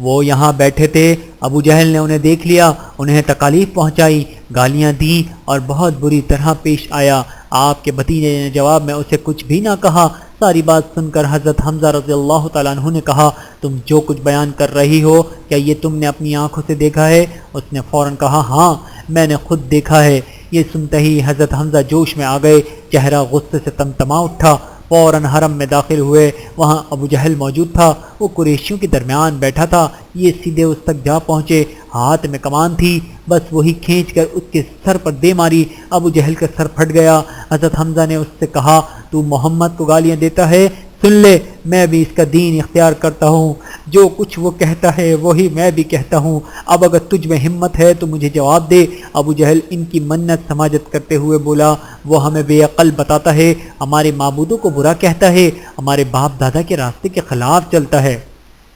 وہ یہاں بیٹھے تھے، ابو جہل نے انہیں دیکھ لیا، انہیں تکالیف پہنچائی، گالیاں دیں اور بہت بری طرح پیش آیا۔ آپ کے بھتیجے نے جواب میں اسے کچھ بھی نہ کہا، ساری بات سن کر حضرت حمزہ رضی اللہ تعالیٰ عنہ نے کہا تم جو کچھ بیان کر رہی ہو کیا یہ تم نے اپنی آنکھوں سے دیکھا ہے؟ اس نے فوراً کہا ہاں میں نے خود دیکھا ہے۔ یہ سنتے ہی حضرت حمزہ جوش میں آ گئے، چہرہ غصے سے تمتما اٹھا، فوراً حرم میں داخل ہوئے۔ وہاں ابو جہل موجود تھا، وہ قریشیوں کے درمیان بیٹھا تھا۔ یہ سیدھے اس تک جا پہنچے، ہاتھ میں کمان تھی، بس وہی کھینچ کر اس کے سر پر دے ماری۔ ابو جہل کا سر پھٹ گیا۔ حضرت حمزہ نے اس سے کہا تو محمد کو گالیاں دیتا ہے؟ سن لے، میں بھی اس کا دین اختیار کرتا ہوں، جو کچھ وہ کہتا ہے وہی میں بھی کہتا ہوں، اب اگر تجھ میں ہمت ہے تو مجھے جواب دے۔ ابو جہل ان کی منت سماجت کرتے ہوئے بولا وہ ہمیں بے عقل بتاتا ہے، ہمارے معبودوں کو برا کہتا ہے، ہمارے باپ دادا کے راستے کے خلاف چلتا ہے۔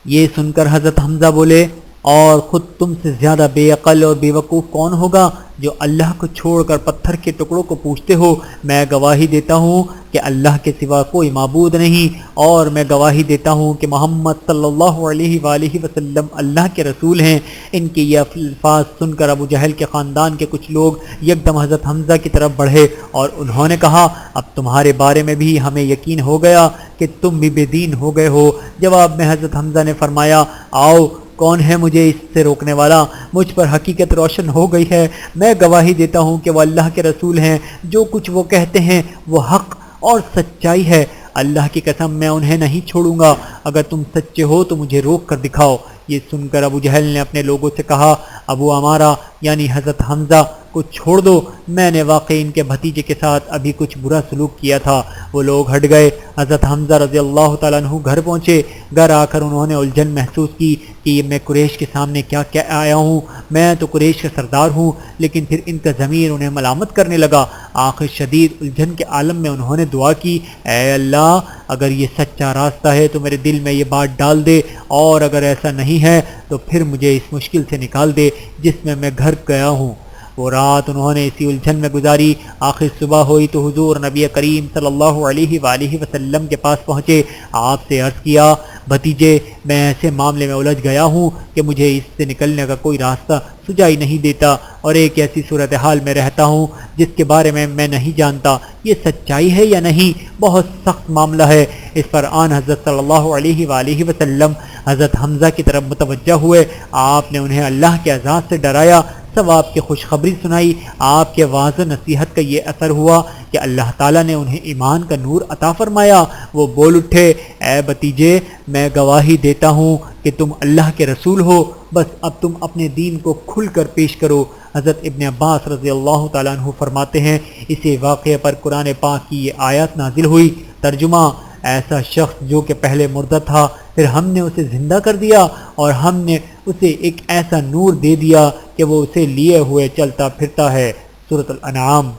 یہ سن کر حضرت حمزہ بولے اور خود تم سے زیادہ بے عقل اور بے وقوف کون ہوگا جو اللہ کو چھوڑ کر پتھر کے ٹکڑوں کو پوجتے ہو؟ میں گواہی دیتا ہوں کہ اللہ کے سوا کوئی معبود نہیں، اور میں گواہی دیتا ہوں کہ محمد صلی اللہ علیہ وآلہ وسلم اللہ کے رسول ہیں۔ ان کے یہ الفاظ سن کر ابو جہل کے خاندان کے کچھ لوگ یکدم حضرت حمزہ کی طرف بڑھے اور انہوں نے کہا اب تمہارے بارے میں بھی ہمیں یقین ہو گیا کہ تم بھی بے دین ہو گئے ہو۔ جواب میں حضرت حمزہ نے فرمایا آؤ، کون ہے مجھے اس سے روکنے والا؟ مجھ پر حقیقت روشن ہو گئی ہے، میں گواہی دیتا ہوں کہ وہ اللہ کے رسول ہیں، جو کچھ وہ کہتے ہیں وہ حق اور سچائی ہے۔ اللہ کی قسم میں انہیں نہیں چھوڑوں گا، اگر تم سچے ہو تو مجھے روک کر دکھاؤ۔ یہ سن کر ابو جہل نے اپنے لوگوں سے کہا ابو عمارہ یعنی حضرت حمزہ کو چھوڑ دو، میں نے واقعی ان کے بھتیجے کے ساتھ ابھی کچھ برا سلوک کیا تھا۔ وہ لوگ ہٹ گئے۔ حضرت حمزہ رضی اللہ تعالیٰ عنہ گھر پہنچے۔ گھر آ کر انہوں نے الجھن محسوس کی کہ یہ میں قریش کے سامنے کیا آیا ہوں، میں تو قریش کا سردار ہوں، لیکن پھر ان کا ضمیر انہیں ملامت کرنے لگا۔ آخر شدید الجھن کے عالم میں انہوں نے دعا کی اے اللہ اگر یہ سچا راستہ ہے تو میرے دل میں یہ بات ڈال دے، اور اگر ایسا نہیں ہے تو پھر مجھے اس مشکل سے نکال دے جس میں گھر گیا ہوں۔ وہ رات انہوں نے اسی الجھن میں گزاری۔ آخر صبح ہوئی تو حضور نبی کریم صلی اللہ علیہ وآلہ وسلم کے پاس پہنچے۔ آپ سے عرض کیا بھتیجے میں ایسے معاملے میں الجھ گیا ہوں کہ مجھے اس سے نکلنے کا کوئی راستہ سجائی نہیں دیتا، اور ایک ایسی صورتحال میں رہتا ہوں جس کے بارے میں میں نہیں جانتا یہ سچائی ہے یا نہیں، بہت سخت معاملہ ہے۔ اس پر آن حضرت صلی اللہ علیہ وآلہ وسلم حضرت حمزہ کی طرف متوجہ ہوئے۔ آپ نے انہیں اللہ کے عذاب سے ڈرایا، ثواب کی خوشخبری سنائی۔ آپ کے واضح نصیحت کا یہ اثر ہوا کہ اللہ تعالیٰ نے انہیں ایمان کا نور عطا فرمایا۔ وہ بول اٹھے اے بھتیجے میں گواہی دیتا ہوں کہ تم اللہ کے رسول ہو، بس اب تم اپنے دین کو کھل کر پیش کرو۔ حضرت ابن عباس رضی اللہ تعالیٰ عنہ فرماتے ہیں اسی واقعے پر قرآن پاک کی یہ آیات نازل ہوئی۔ ترجمہ ایسا شخص جو کہ پہلے مردہ تھا، پھر ہم نے اسے زندہ کر دیا اور ہم نے اسے ایک ایسا نور دے دیا کہ وہ اسے لیے ہوئے چلتا پھرتا ہے۔ سورۃ الانعام۔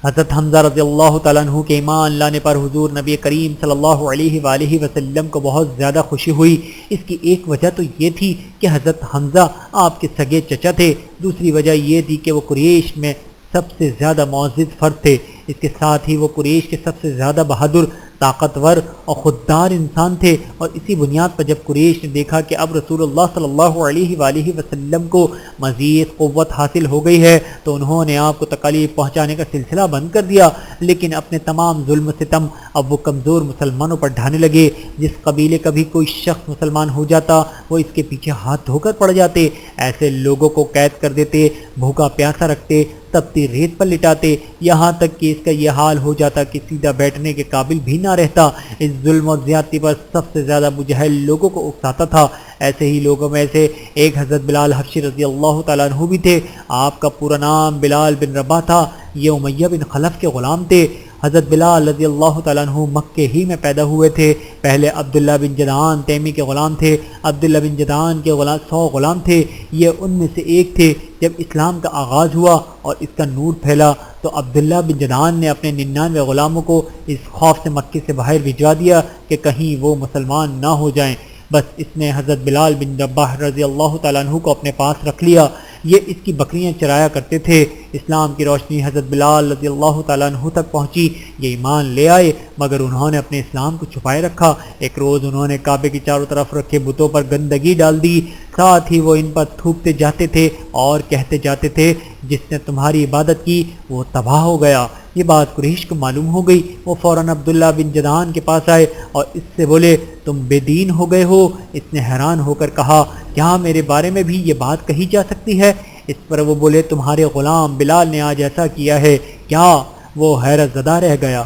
حضرت حمزہ رضی اللہ تعالیٰ عنہ کے ایمان لانے پر حضور نبی کریم صلی اللہ علیہ وآلہ وسلم کو بہت زیادہ خوشی ہوئی۔ اس کی ایک وجہ تو یہ تھی کہ حضرت حمزہ آپ کے سگے چچا تھے، دوسری وجہ یہ تھی کہ وہ قریش میں سب سے زیادہ معزز فرد تھے، اس کے ساتھ ہی وہ قریش کے سب سے زیادہ بہادر، طاقتور اور خوددار انسان تھے۔ اور اسی بنیاد پر جب قریش نے دیکھا کہ اب رسول اللہ صلی اللہ علیہ وآلہ وسلم کو مزید قوت حاصل ہو گئی ہے تو انہوں نے آپ کو تکالیف پہنچانے کا سلسلہ بند کر دیا، لیکن اپنے تمام ظلم و ستم اب وہ کمزور مسلمانوں پر ڈھانے لگے۔ جس قبیلے کا بھی کوئی شخص مسلمان ہو جاتا وہ اس کے پیچھے ہاتھ دھو کر پڑ جاتے، ایسے لوگوں کو قید کر دیتے، بھوکا پیاسا رکھتے، تپتی ریت پر لٹاتے، یہاں تک کہ اس کا یہ حال ہو جاتا کہ سیدھا بیٹھنے کے قابل بھی نہ رہتا۔ اس ظلم اور زیادتی پر سب سے زیادہ ابو جہل لوگوں کو اکساتا تھا۔ ایسے ہی لوگوں میں سے ایک حضرت بلال حبشی رضی اللہ تعالیٰ عنہ بھی تھے۔ آپ کا پورا نام بلال بن رباح تھا، یہ امیہ بن خلف کے غلام تھے۔ حضرت بلال رضی اللہ تعالیٰ عنہ مکے ہی میں پیدا ہوئے تھے۔ پہلے عبداللہ بن جدعان تیمی کے غلام تھے۔ عبداللہ بن جدعان کے 100 غلام تھے، یہ ان میں سے ایک تھے۔ جب اسلام کا آغاز ہوا اور اس کا نور پھیلا تو عبداللہ بن جدعان نے اپنے 99 غلاموں کو اس خوف سے مکے سے باہر بھجوا دیا کہ کہیں وہ مسلمان نہ ہو جائیں۔ بس اس نے حضرت بلال بن رباح رضی اللہ تعالیٰ عنہ کو اپنے پاس رکھ لیا، یہ اس کی بکریاں چرایا کرتے تھے۔ اسلام کی روشنی حضرت بلال رضی اللہ تعالیٰ عنہ تک پہنچی، یہ ایمان لے آئے مگر انہوں نے اپنے اسلام کو چھپائے رکھا۔ ایک روز انہوں نے کعبے کی چاروں طرف رکھے بتوں پر گندگی ڈال دی، ساتھ ہی وہ ان پر تھوکتے جاتے تھے اور کہتے جاتے تھے جس نے تمہاری عبادت کی وہ تباہ ہو گیا۔ یہ بات قریش کو معلوم ہو گئی۔ وہ فوراً عبداللہ بن جدعان کے پاس آئے اور اس سے بولے تم بے دین ہو گئے ہو۔ اس نے حیران ہو کر کہا کیا میرے بارے میں بھی یہ بات کہی جا سکتی ہے؟ اس پر وہ بولے تمہارے غلام بلال نے آج ایسا کیا ہے۔ کیا؟ وہ حیرت زدہ رہ گیا۔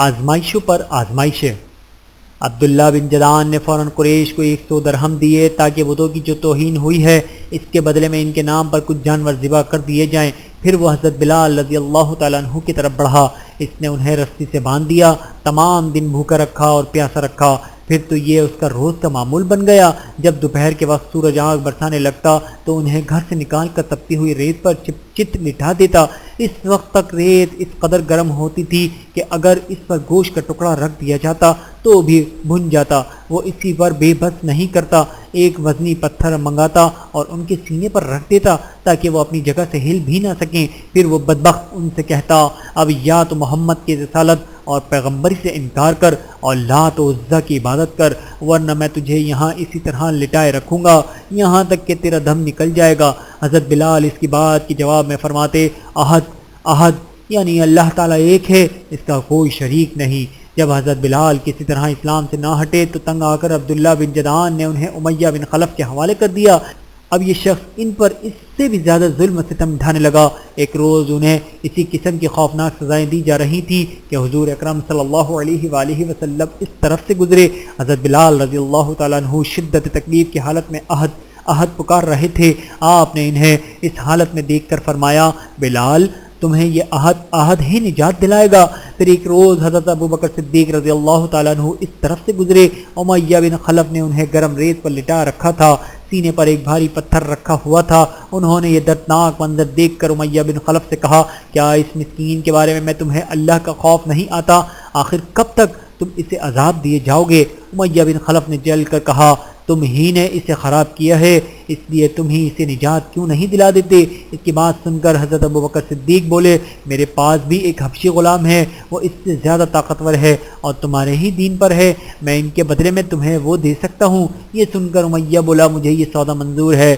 آزمائشوں پر آزمائشیں۔ عبداللہ بن جدعان نے فوراً قریش کو 100 درہم دیے تاکہ بتوں کی جو توہین ہوئی ہے اس کے بدلے میں ان کے نام پر کچھ جانور ذبح کر دیے جائیں۔ پھر وہ حضرت بلال رضی اللہ تعالیٰ عنہ کی طرف بڑھا۔ اس نے انہیں رسی سے باندھ دیا، تمام دن بھوکا رکھا اور پیاسا رکھا۔ پھر تو یہ اس کا روز کا معمول بن گیا، جب دوپہر کے وقت سورج آگ برسانے لگتا تو انہیں گھر سے نکال کر تپتی ہوئی ریت پر چت لٹا دیتا۔ اس وقت تک ریت اس قدر گرم ہوتی تھی کہ اگر اس پر گوشت کا ٹکڑا رکھ دیا جاتا تو بھی بھن جاتا۔ وہ اسی پر بے بس نہیں کرتا، ایک وزنی پتھر منگاتا اور ان کے سینے پر رکھ دیتا تاکہ وہ اپنی جگہ سے ہل بھی نہ سکیں۔ پھر وہ بدبخت ان سے کہتا اب یا تو محمد کی رسالت اور پیغمبری سے انکار کر اور لات و عزیٰ کی عبادت کر، ورنہ میں تجھے یہاں اسی طرح لٹائے رکھوں گا یہاں تک کہ تیرا دم نکل جائے گا۔ حضرت بلال اس کی بات کے جواب میں فرماتے احد احد یعنی اللہ تعالیٰ ایک ہے، اس کا کوئی شریک نہیں۔ جب حضرت بلال کسی طرح اسلام سے نہ ہٹے تو تنگ آ کر عبداللہ بن جدعان نے انہیں امیہ بن خلف کے حوالے کر دیا۔ اب یہ شخص ان پر اس سے بھی زیادہ ظلم و ستم ڈھانے لگا۔ ایک روز انہیں اسی قسم کی خوفناک سزائیں دی جا رہی تھیں کہ حضور اکرم صلی اللہ علیہ وآلہ وسلم اس طرف سے گزرے۔ حضرت بلال رضی اللہ تعالیٰ عنہ شدت تکلیف کی حالت میں احد احد پکار رہے تھے۔ آپ نے انہیں اس حالت میں دیکھ کر فرمایا بلال تمہیں یہ احد ہی نجات دلائے گا۔ پھر ایک روز حضرت ابوبکر صدیق رضی اللہ تعالیٰ عنہ اس طرف سے گزرے۔ امیہ بن خلف نے انہیں گرم ریت پر لٹا رکھا تھا، سینے پر ایک بھاری پتھر رکھا ہوا تھا۔ انہوں نے یہ دردناک منظر دیکھ کر امیہ بن خلف سے کہا کیا اس مسکین کے بارے میں تمہیں اللہ کا خوف نہیں آتا؟ آخر کب تک تم اسے عذاب دیے جاؤ گے؟ امیہ بن خلف نے جل کر کہا تم ہی نے اسے خراب کیا ہے، اس لیے تم ہی اسے نجات کیوں نہیں دلا دیتے؟ اس کی بات سن کر حضرت ابوبکر صدیق بولے میرے پاس بھی ایک حبشی غلام ہے، وہ اس سے زیادہ طاقتور ہے اور تمہارے ہی دین پر ہے، میں ان کے بدلے میں تمہیں وہ دے سکتا ہوں۔ یہ سن کر امیہ بولا مجھے یہ سودا منظور ہے۔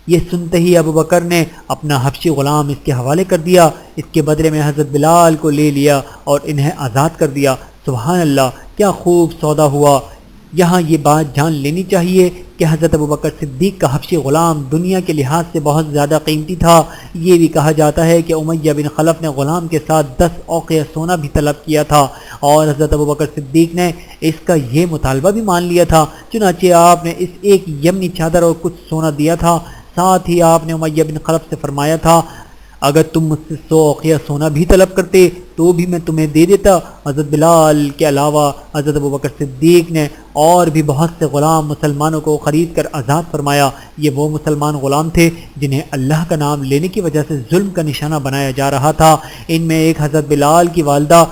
یہ سنتے ہی ابوبکر نے اپنا حبشی غلام اس کے حوالے کر دیا، اس کے بدلے میں حضرت بلال کو لے لیا اور انہیں آزاد کر دیا۔ سبحان اللہ، کیا خوب سودا ہوا۔ یہاں یہ بات جان لینی چاہیے کہ حضرت ابوبکر صدیق کا حبشی غلام دنیا کے لحاظ سے بہت زیادہ قیمتی تھا۔ یہ بھی کہا جاتا ہے کہ امیہ بن خلف نے غلام کے ساتھ 10 اوقیہ سونا بھی طلب کیا تھا اور حضرت ابوبکر صدیق نے اس کا یہ مطالبہ بھی مان لیا تھا۔ چنانچہ آپ نے اس ایک یمنی چادر اور کچھ سونا دیا تھا۔ ساتھ ہی آپ نے امیہ بن خلف سے فرمایا تھا اگر تم مجھ سے 100 اوقیہ سونا بھی طلب کرتے تو بھی میں تمہیں دے دیتا۔ حضرت بلال کے علاوہ حضرت ابوبکر صدیق نے اور بھی بہت سے غلام مسلمانوں کو خرید کر آزاد فرمایا۔ یہ وہ مسلمان غلام تھے جنہیں اللہ کا نام لینے کی وجہ سے ظلم کا نشانہ بنایا جا رہا تھا۔ ان میں ایک حضرت بلال کی والدہ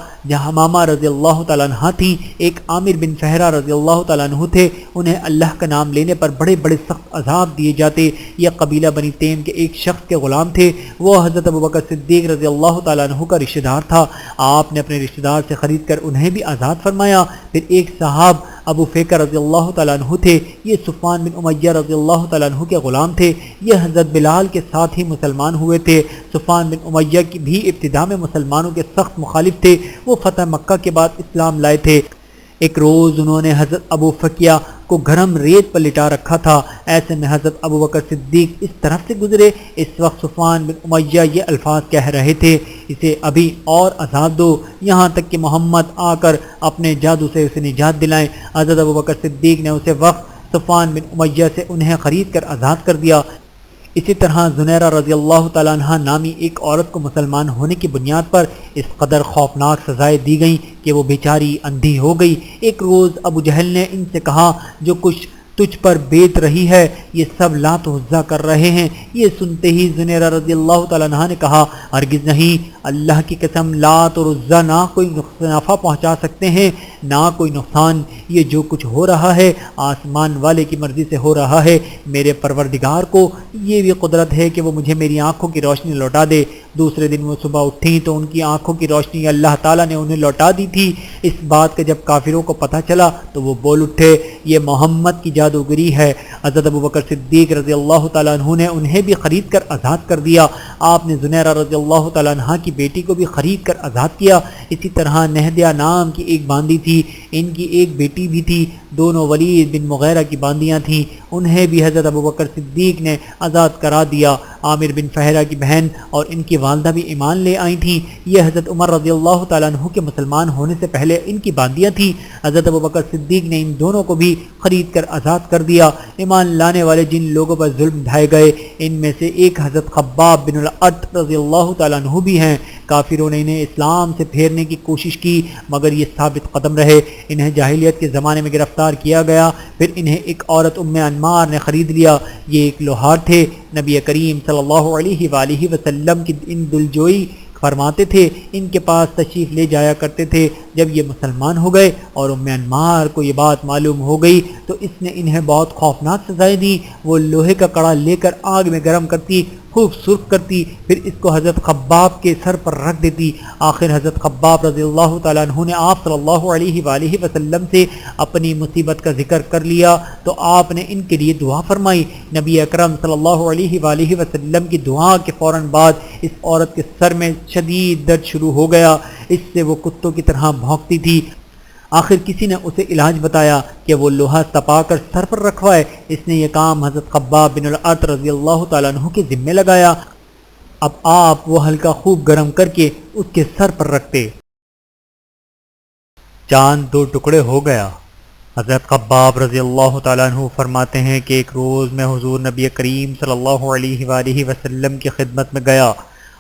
حمامہ رضی اللہ تعالیٰ عنہ تھیں، ایک عامر بن فہرہ رضی اللہ تعالیٰ عنہ تھے۔ انہیں اللہ کا نام لینے پر بڑے بڑے سخت عذاب دیے جاتے۔ یہ قبیلہ بنی تیم کے ایک شخص کے غلام تھے، وہ حضرت ابوبکر صدیق رضی اللہ تعالیٰ عنہ کا رشتہ دار تھا۔ آپ نے اپنے رشتہ دار سے خرید کر انہیں بھی آزاد فرمایا۔ پھر ایک صحاب ابو فیکر رضی اللہ تعالیٰ عنہ تھے، یہ صفوان بن امیہ رضی اللہ تعالیٰ عنہ کے غلام تھے، یہ حضرت بلال کے ساتھ ہی مسلمان ہوئے تھے۔ صفوان بن امیہ کی بھی ابتدا میں مسلمانوں کے سخت مخالف تھے، وہ فتح مکہ کے بعد اسلام لائے تھے۔ ایک روز انہوں نے حضرت ابو فکیہ کو گرم ریت پر لٹا رکھا تھا، ایسے میں حضرت ابوبکر صدیق اس طرف سے گزرے۔ اس وقت صفوان بن امیہ یہ الفاظ کہہ رہے تھے اسے ابھی اور عذاب دو یہاں تک کہ محمد آ کر اپنے جادو سے اسے نجات دلائیں۔ حضرت ابوبکر صدیق نے اسے وقت صفوان بن امیہ سے انہیں خرید کر آزاد کر دیا۔ اسی طرح زنیرہ رضی اللہ تعالیٰ عنہ نامی ایک عورت کو مسلمان ہونے کی بنیاد پر اس قدر خوفناک سزائیں دی گئیں کہ وہ بیچاری اندھی ہو گئی۔ ایک روز ابو جہل نے ان سے کہا جو کچھ تجھ پر بیت رہی ہے یہ سب لات و عزیٰ کر رہے ہیں۔ یہ سنتے ہی زنیرہ رضی اللہ تعالیٰ عنہ نے کہا ہرگز نہیں، اللہ کی قسم لات اور عزیٰ نہ کوئی نفع پہنچا سکتے ہیں نہ کوئی نقصان۔ یہ جو کچھ ہو رہا ہے آسمان والے کی مرضی سے ہو رہا ہے، میرے پروردگار کو یہ بھی قدرت ہے کہ وہ مجھے میری آنکھوں کی روشنی لوٹا دے دوسرے دن وہ صبح اٹھی تو ان کی آنکھوں کی روشنی اللہ تعالیٰ نے انہیں لوٹا دی تھی۔ اس بات کا جب کافروں کو پتہ چلا تو وہ بول اٹھے یہ محمد کی جادوگری ہے۔ حضرت ابوبکر صدیق رضی اللہ تعالیٰ عنہ نے انہیں بھی خرید کر آزاد کر دیا۔ آپ نے زنیرہ رضی اللہ تعالیٰ عنہ کی بیٹی کو بھی خرید کر آزاد کیا۔ اسی طرح نہدیہ نام کی ایک باندی تھی، ان کی ایک بیٹی بھی تھی، دونوں ولید بن مغیرہ کی باندیاں تھیں، انہیں بھی حضرت ابوبکر صدیق نے آزاد کرا دیا۔ عامر بن فہرہ کی بہن اور ان کی والدہ بھی ایمان لے آئی تھیں۔ یہ حضرت عمر رضی اللہ تعالیٰ عنہ کے مسلمان ہونے سے پہلے ان کی باندیاں تھیں۔ حضرت ابوبکر صدیق نے ان دونوں کو بھی خرید کر آزاد کر دیا۔ ایمان لانے والے جن لوگوں پر ظلم ڈھائے گئے ان میں سے ایک حضرت خباب بن الارت رضی اللہ تعالیٰ عنہ بھی ہیں۔ کافروں نے انہیں اسلام سے پھیرنے کی کوشش کی مگر یہ ثابت قدم رہے۔ انہیں جاہلیت کے زمانے میں گرفتار کیا گیا، پھر انہیں ایک عورت ام انمار نے خرید لیا۔ یہ ایک لوہار تھے۔ نبی کریم صلی اللہ علیہ وآلہ وسلم کی ان دلجوئی فرماتے تھے، ان کے پاس تشریف لے جایا کرتے تھے۔ جب یہ مسلمان ہو گئے اور ام انمار کو یہ بات معلوم ہو گئی تو اس نے انہیں بہت خوفناک سزائیں دی۔ وہ لوہے کا کڑا لے کر آگ میں گرم کرتی، خوب سرخ کرتی، پھر اس کو حضرت خباب کے سر پر رکھ دیتی۔ آخر حضرت خباب رضی اللہ تعالیٰ عنہ نے آپ صلی اللہ علیہ وآلہ وسلم سے اپنی مصیبت کا ذکر کر لیا تو آپ نے ان کے لیے دعا فرمائی۔ نبی اکرم صلی اللہ علیہ وآلہ وسلم کی دعا کے فوراً بعد اس عورت کے سر میں شدید درد شروع ہو گیا، اس سے وہ کتوں کی طرح بھونکتی تھی۔ آخر کسی نے اسے علاج بتایا کہ وہ لوہا تپا کر سر پر رکھوائے۔ اس نے یہ کام حضرت خباب بن الارت رضی اللہ تعالیٰ عنہ کے ذمہ لگایا۔ اب آپ وہ حلقہ خوب گرم کر کے اس کے سر پر رکھتے۔ چاند دو ٹکڑے ہو گیا۔ حضرت خباب رضی اللہ تعالیٰ عنہ فرماتے ہیں کہ ایک روز میں حضور نبی کریم صلی اللہ علیہ وآلہ وسلم کی خدمت میں گیا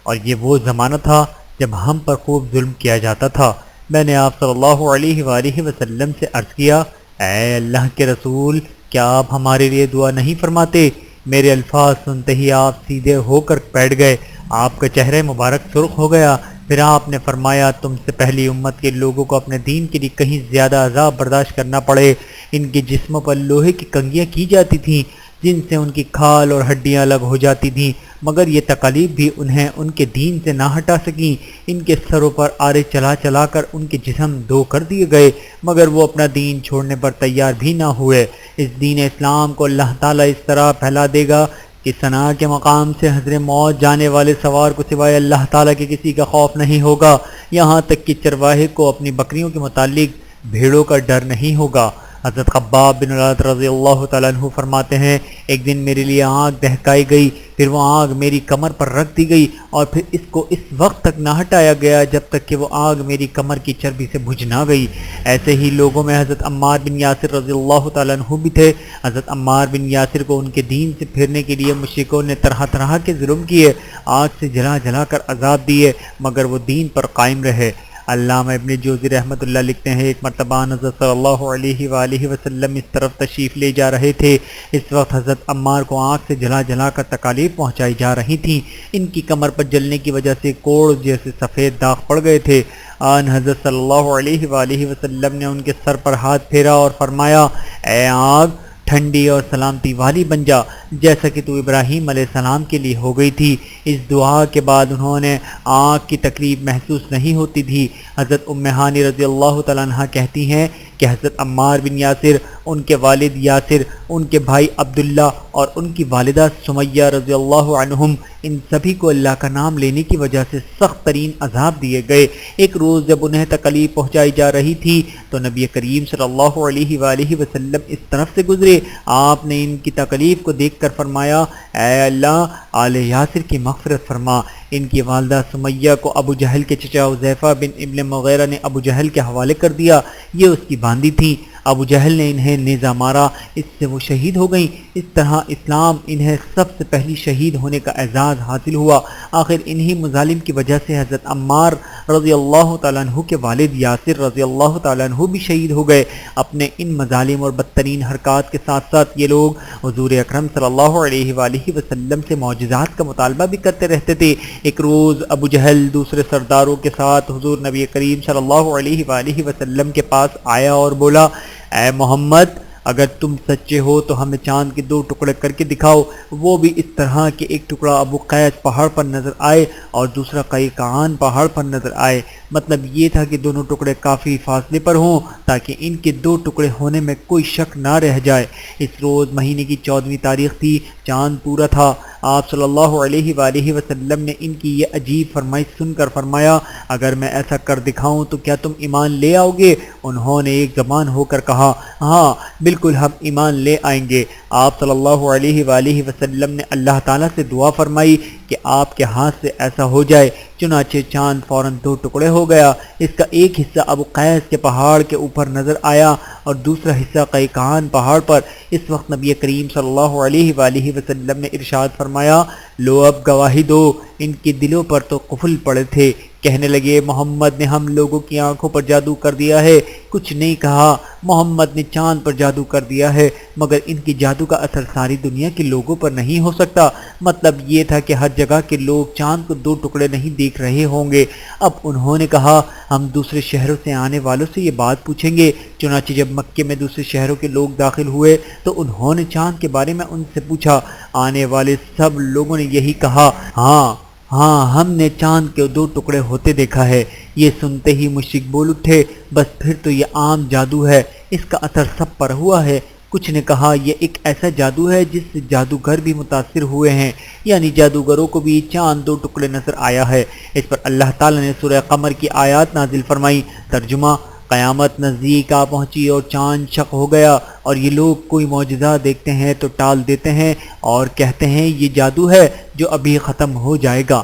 اور یہ وہ زمانہ تھا جب ہم پر خوب ظلم کیا جاتا تھا۔ میں نے آپ صلی اللہ علیہ وآلہ وسلم سے عرض کیا، اے اللہ کے رسول، کیا آپ ہمارے لیے دعا نہیں فرماتے؟ میرے الفاظ سنتے ہی آپ سیدھے ہو کر بیٹھ گئے، آپ کا چہرہ مبارک سرخ ہو گیا۔ پھر آپ نے فرمایا، تم سے پہلی امت کے لوگوں کو اپنے دین کے لیے کہیں زیادہ عذاب برداشت کرنا پڑے۔ ان کے جسموں پر لوہے کی کنگیاں کی جاتی تھیں جن سے ان کی کھال اور ہڈیاں الگ ہو جاتی تھیں، مگر یہ تکالیف بھی انہیں ان کے دین سے نہ ہٹا سکیں۔ ان کے سروں پر آرے چلا چلا کر ان کے جسم دو کر دیے گئے، مگر وہ اپنا دین چھوڑنے پر تیار بھی نہ ہوئے۔ اس دین اسلام کو اللہ تعالیٰ اس طرح پھیلا دے گا کہ ثنا کے مقام سے حضر موت جانے والے سوار کو سوائے اللہ تعالیٰ کے کسی کا خوف نہیں ہوگا، یہاں تک کہ چرواہے کو اپنی بکریوں کے متعلق بھیڑوں کا ڈر نہیں ہوگا۔ حضرت خباب بن الارت رضی اللہ تعالیٰ عنہ فرماتے ہیں، ایک دن میرے لیے آگ دہکائی گئی، پھر وہ آگ میری کمر پر رکھ دی گئی اور پھر اس کو اس وقت تک نہ ہٹایا گیا جب تک کہ وہ آگ میری کمر کی چربی سے بجھ نہ گئی۔ ایسے ہی لوگوں میں حضرت عمار بن یاسر رضی اللہ تعالیٰ عنہ بھی تھے۔ حضرت عمار بن یاسر کو ان کے دین سے پھرنے کے لیے مشرکوں نے طرح طرح کے ظلم کیے، آگ سے جلا جلا کر عذاب دیے، مگر وہ دین پر قائم رہے۔ علامہ ابن جوزی رحمۃ اللہ لکھتے ہیں، ایک مرتبہ حضرت صلی اللہ علیہ وآلہ وسلم اس طرف تشریف لے جا رہے تھے۔ اس وقت حضرت عمار کو آنکھ سے جلا جلا کر تکالیف پہنچائی جا رہی تھیں۔ ان کی کمر پر جلنے کی وجہ سے کوڑ جیسے سفید داغ پڑ گئے تھے۔ آن حضرت صلی اللہ علیہ وآلہ وسلم نے ان کے سر پر ہاتھ پھیرا اور فرمایا، اے آگ، ٹھنڈی اور سلامتی والی بن جا، جیسا کہ تو ابراہیم علیہ السلام کے لیے ہو گئی تھی۔ اس دعا کے بعد انہوں نے آگ کی تکلیف محسوس نہیں ہوتی تھی۔ حضرت ام ہانی رضی اللہ تعالیٰ عنہ کہتی ہیں کہ حضرت عمار بن یاسر، ان کے والد یاسر، ان کے بھائی عبداللہ اور ان کی والدہ سمیہ رضی اللہ عنہم، ان سبھی کو اللہ کا نام لینے کی وجہ سے سخت ترین عذاب دیے گئے۔ ایک روز جب انہیں تکلیف پہنچائی جا رہی تھی تو نبی کریم صلی اللہ علیہ وآلہ وسلم اس طرف سے گزرے۔ آپ نے ان کی تکلیف کو دیکھ کر فرمایا، اے اللہ، آل یاسر کی مغفرت فرما۔ ان کی والدہ سمیہ کو ابو جہل کے چچا حذیفہ بن ابن مغیرہ نے ابو جہل کے حوالے کر دیا۔ یہ اس کی باندی تھی۔ ابو جہل نے انہیں نیزہ مارا، اس سے وہ شہید ہو گئیں۔ اس طرح اسلام انہیں سب سے پہلی شہید ہونے کا اعزاز حاصل ہوا۔ آخر انہی مظالم کی وجہ سے حضرت عمار رضی اللہ تعالیٰ عنہ کے والد یاسر رضی اللہ تعالیٰ عنہ بھی شہید ہو گئے۔ اپنے ان مظالم اور بدترین حرکات کے ساتھ ساتھ یہ لوگ حضور اکرم صلی اللہ علیہ وآلہ وسلم سے معجزات کا مطالبہ بھی کرتے رہتے تھے۔ ایک روز ابو جہل دوسرے سرداروں کے ساتھ حضور نبی کریم صلی اللہ علیہ وآلہ وسلم کے پاس آیا اور بولا، اے محمد، اگر تم سچے ہو تو ہمیں چاند کے 2 ٹکڑے کر کے دکھاؤ، وہ بھی اس طرح کہ ایک ٹکڑا ابو قیس پہاڑ پر نظر آئے اور دوسرا قیقعان پہاڑ پر نظر آئے۔ مطلب یہ تھا کہ دونوں ٹکڑے کافی فاصلے پر ہوں تاکہ ان کے 2 ٹکڑے ہونے میں کوئی شک نہ رہ جائے۔ اس روز مہینے کی 14ویں تاریخ تھی، چاند پورا تھا۔ آپ صلی اللہ علیہ وآلہ وسلم نے ان کی یہ عجیب فرمائش سن کر فرمایا، اگر میں ایسا کر دکھاؤں تو کیا تم ایمان لے آؤ گے؟ انہوں نے ایک زبان ہو کر کہا، ہاں بالکل ہم ایمان لے آئیں گے۔ آپ صلی اللہ علیہ وآلہ وسلم نے اللہ تعالیٰ سے دعا فرمائی کہ آپ کے ہاتھ سے ایسا ہو جائے۔ چنانچہ چاند فوراً 2 ٹکڑے ہو گیا۔ اس کا ایک حصہ ابو قیس کے پہاڑ کے اوپر نظر آیا اور دوسرا حصہ قیقعان پہاڑ پر۔ اس وقت نبی کریم صلی اللہ علیہ وآلہ وسلم نے ارشاد فرمایا، لو اب گواہی دو۔ ان کے دلوں پر تو قفل پڑے تھے، کہنے لگے محمد نے ہم لوگوں کی آنکھوں پر جادو کر دیا ہے۔ کچھ نہیں کہا، محمد نے چاند پر جادو کر دیا ہے، مگر ان کی جادو کا اثر ساری دنیا کے لوگوں پر نہیں ہو سکتا۔ مطلب یہ تھا کہ ہر جگہ کے لوگ چاند کو 2 ٹکڑے نہیں دیکھ رہے ہوں گے۔ اب انہوں نے کہا، ہم دوسرے شہروں سے آنے والوں سے یہ بات پوچھیں گے۔ چنانچہ جب مکے میں دوسرے شہروں کے لوگ داخل ہوئے تو انہوں نے چاند کے بارے میں ان سے پوچھا۔ آنے والے سب لوگوں نے یہی کہا، ہاں ہم نے چاند کے 2 ٹکڑے ہوتے دیکھا ہے۔ یہ سنتے ہی مشرک بول اٹھے، بس پھر تو یہ عام جادو ہے، اس کا اثر سب پر ہوا ہے۔ کچھ نے کہا، یہ ایک ایسا جادو ہے جس سے جادوگر بھی متاثر ہوئے ہیں، یعنی جادوگروں کو بھی چاند 2 ٹکڑے نظر آیا ہے۔ اس پر اللہ تعالیٰ نے سورہ قمر کی آیات نازل فرمائی۔ ترجمہ، قیامت نزدیک آ پہنچی اور چاند شق ہو گیا، اور یہ لوگ کوئی معجزہ دیکھتے ہیں تو ٹال دیتے ہیں اور کہتے ہیں یہ جادو ہے جو ابھی ختم ہو جائے گا۔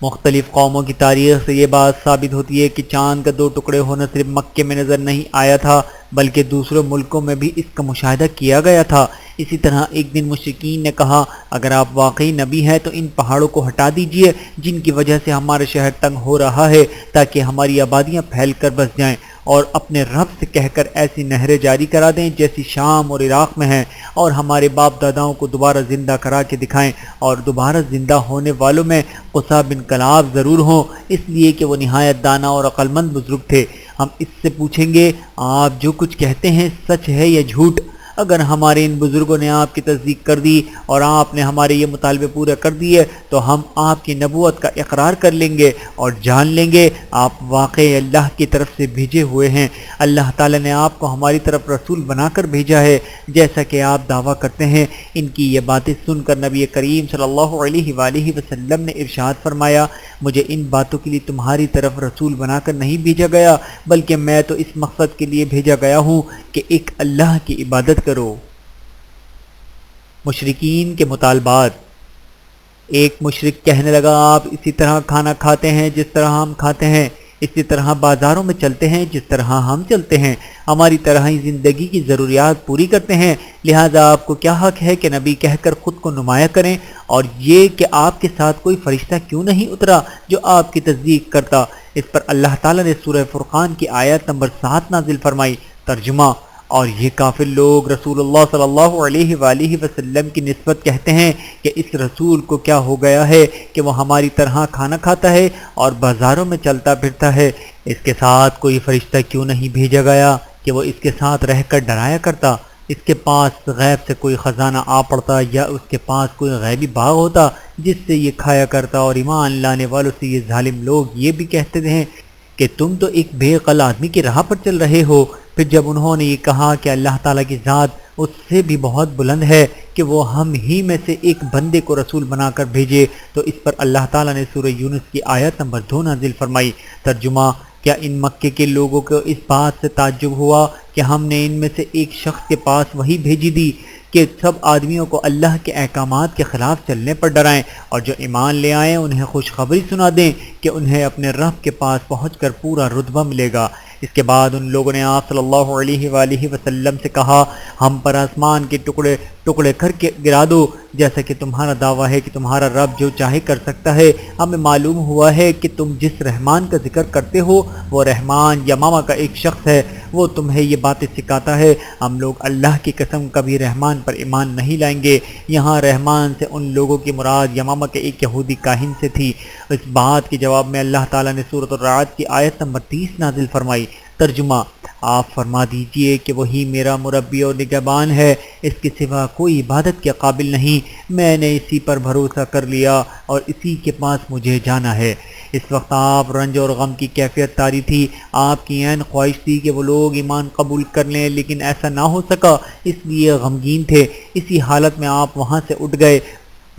مختلف قوموں کی تاریخ سے یہ بات ثابت ہوتی ہے کہ چاند کا 2 ٹکڑے ہونا صرف مکے میں نظر نہیں آیا تھا، بلکہ دوسرے ملکوں میں بھی اس کا مشاہدہ کیا گیا تھا۔ اسی طرح ایک دن مشرکین نے کہا، اگر آپ واقعی نبی ہیں تو ان پہاڑوں کو ہٹا دیجئے جن کی وجہ سے ہمارا شہر تنگ ہو رہا ہے، تاکہ ہماری آبادیاں پھیل کر بس جائیں، اور اپنے رب سے کہہ کر ایسی نہریں جاری کرا دیں جیسی شام اور عراق میں ہیں، اور ہمارے باپ داداؤں کو دوبارہ زندہ کرا کے دکھائیں، اور دوبارہ زندہ ہونے والوں میں قصی بن کلاب ضرور ہوں، اس لیے کہ وہ نہایت دانا اور عقل مند بزرگ تھے۔ ہم اس سے پوچھیں گے، آپ جو کچھ کہتے ہیں سچ ہے یا جھوٹ؟ اگر ہمارے ان بزرگوں نے آپ کی تصدیق کر دی اور آپ نے ہمارے یہ مطالبے پورے کر دیے تو ہم آپ کی نبوت کا اقرار کر لیں گے اور جان لیں گے آپ واقعی اللہ کی طرف سے بھیجے ہوئے ہیں۔ اللہ تعالیٰ نے آپ کو ہماری طرف رسول بنا کر بھیجا ہے جیسا کہ آپ دعویٰ کرتے ہیں۔ ان کی یہ باتیں سن کر نبی کریم صلی اللہ علیہ وآلہ وسلم نے ارشاد فرمایا، مجھے ان باتوں کے لیے تمہاری طرف رسول بنا کر نہیں بھیجا گیا، بلکہ میں تو اس مقصد کے لیے بھیجا گیا ہوں کہ ایک اللہ کی عبادت کرو۔ مشرکین کے مطالبات۔ ایک مشرک کہنے لگا، آپ اسی طرح کھانا کھاتے ہیں جس طرح ہم کھاتے ہیں، اسی طرح بازاروں میں چلتے ہیں جس طرح ہم چلتے ہیں، ہماری طرح ہی زندگی کی ضروریات پوری کرتے ہیں، لہذا آپ کو کیا حق ہے کہ نبی کہہ کر خود کو نمایاں کریں؟ اور یہ کہ آپ کے ساتھ کوئی فرشتہ کیوں نہیں اترا جو آپ کی تصدیق کرتا؟ اس پر اللہ تعالیٰ نے سورہ فرقان کی آیت نمبر 7 نازل فرمائی۔ ترجمہ، اور یہ کافر لوگ رسول اللہ صلی اللہ علیہ وآلہ وسلم کی نسبت کہتے ہیں کہ اس رسول کو کیا ہو گیا ہے کہ وہ ہماری طرح کھانا کھاتا ہے اور بازاروں میں چلتا پھرتا ہے، اس کے ساتھ کوئی فرشتہ کیوں نہیں بھیجا گیا کہ وہ اس کے ساتھ رہ کر ڈرایا کرتا؟ اس کے پاس غیب سے کوئی خزانہ آ پڑتا یا اس کے پاس کوئی غیبی باغ ہوتا جس سے یہ کھایا کرتا؟ اور ایمان لانے والوں سے یہ ظالم لوگ یہ بھی کہتے ہیں کہ تم تو ایک بے عقل آدمی کی راہ پر چل رہے ہو۔ پھر جب انہوں نے یہ کہا کہ اللہ تعالیٰ کی ذات اس سے بھی بہت بلند ہے کہ وہ ہم ہی میں سے ایک بندے کو رسول بنا کر بھیجے، تو اس پر اللہ تعالیٰ نے سورہ یونس کی آیت نمبر 2 نازل فرمائی۔ ترجمہ، کیا ان مکے کے لوگوں کو اس بات سے تعجب ہوا کہ ہم نے ان میں سے ایک شخص کے پاس وحی بھیجی دی کہ سب آدمیوں کو اللہ کے احکامات کے خلاف چلنے پر ڈرائیں، اور جو ایمان لے آئیں انہیں خوشخبری سنا دیں کہ انہیں اپنے رب کے پاس پہنچ کر پورا رتبہ ملے گا۔ اس کے بعد ان لوگوں نے آپ صلی اللہ علیہ وآلہ وسلم سے کہا، ہم پر آسمان کے ٹکڑے ٹکڑے کر کے گرا دو، جیسا کہ تمہارا دعویٰ ہے کہ تمہارا رب جو چاہے کر سکتا ہے۔ ہمیں معلوم ہوا ہے کہ تم جس رحمان کا ذکر کرتے ہو وہ رحمان یمامہ کا ایک شخص ہے، وہ تمہیں یہ باتیں سکھاتا ہے۔ ہم لوگ اللہ کی قسم کبھی رحمان پر ایمان نہیں لائیں گے۔ یہاں رحمان سے ان لوگوں کی مراد یمامہ کے ایک یہودی کاہن سے تھی۔ اس بات کے جواب میں اللہ تعالیٰ نے سورۃ الرعد کی آیت نمبر 30 نازل فرمائی۔ ترجمہ: آپ فرما دیجئے کہ وہی میرا مربی اور نگہبان ہے، اس کے سوا کوئی عبادت کے قابل نہیں، میں نے اسی پر بھروسہ کر لیا اور اسی کے پاس مجھے جانا ہے۔ اس وقت آپ رنج اور غم کی کیفیت طاری تھی۔ آپ کی عین خواہش تھی کہ وہ لوگ ایمان قبول کر لیں، لیکن ایسا نہ ہو سکا، اس لیے غمگین تھے۔ اسی حالت میں آپ وہاں سے اٹھ گئے۔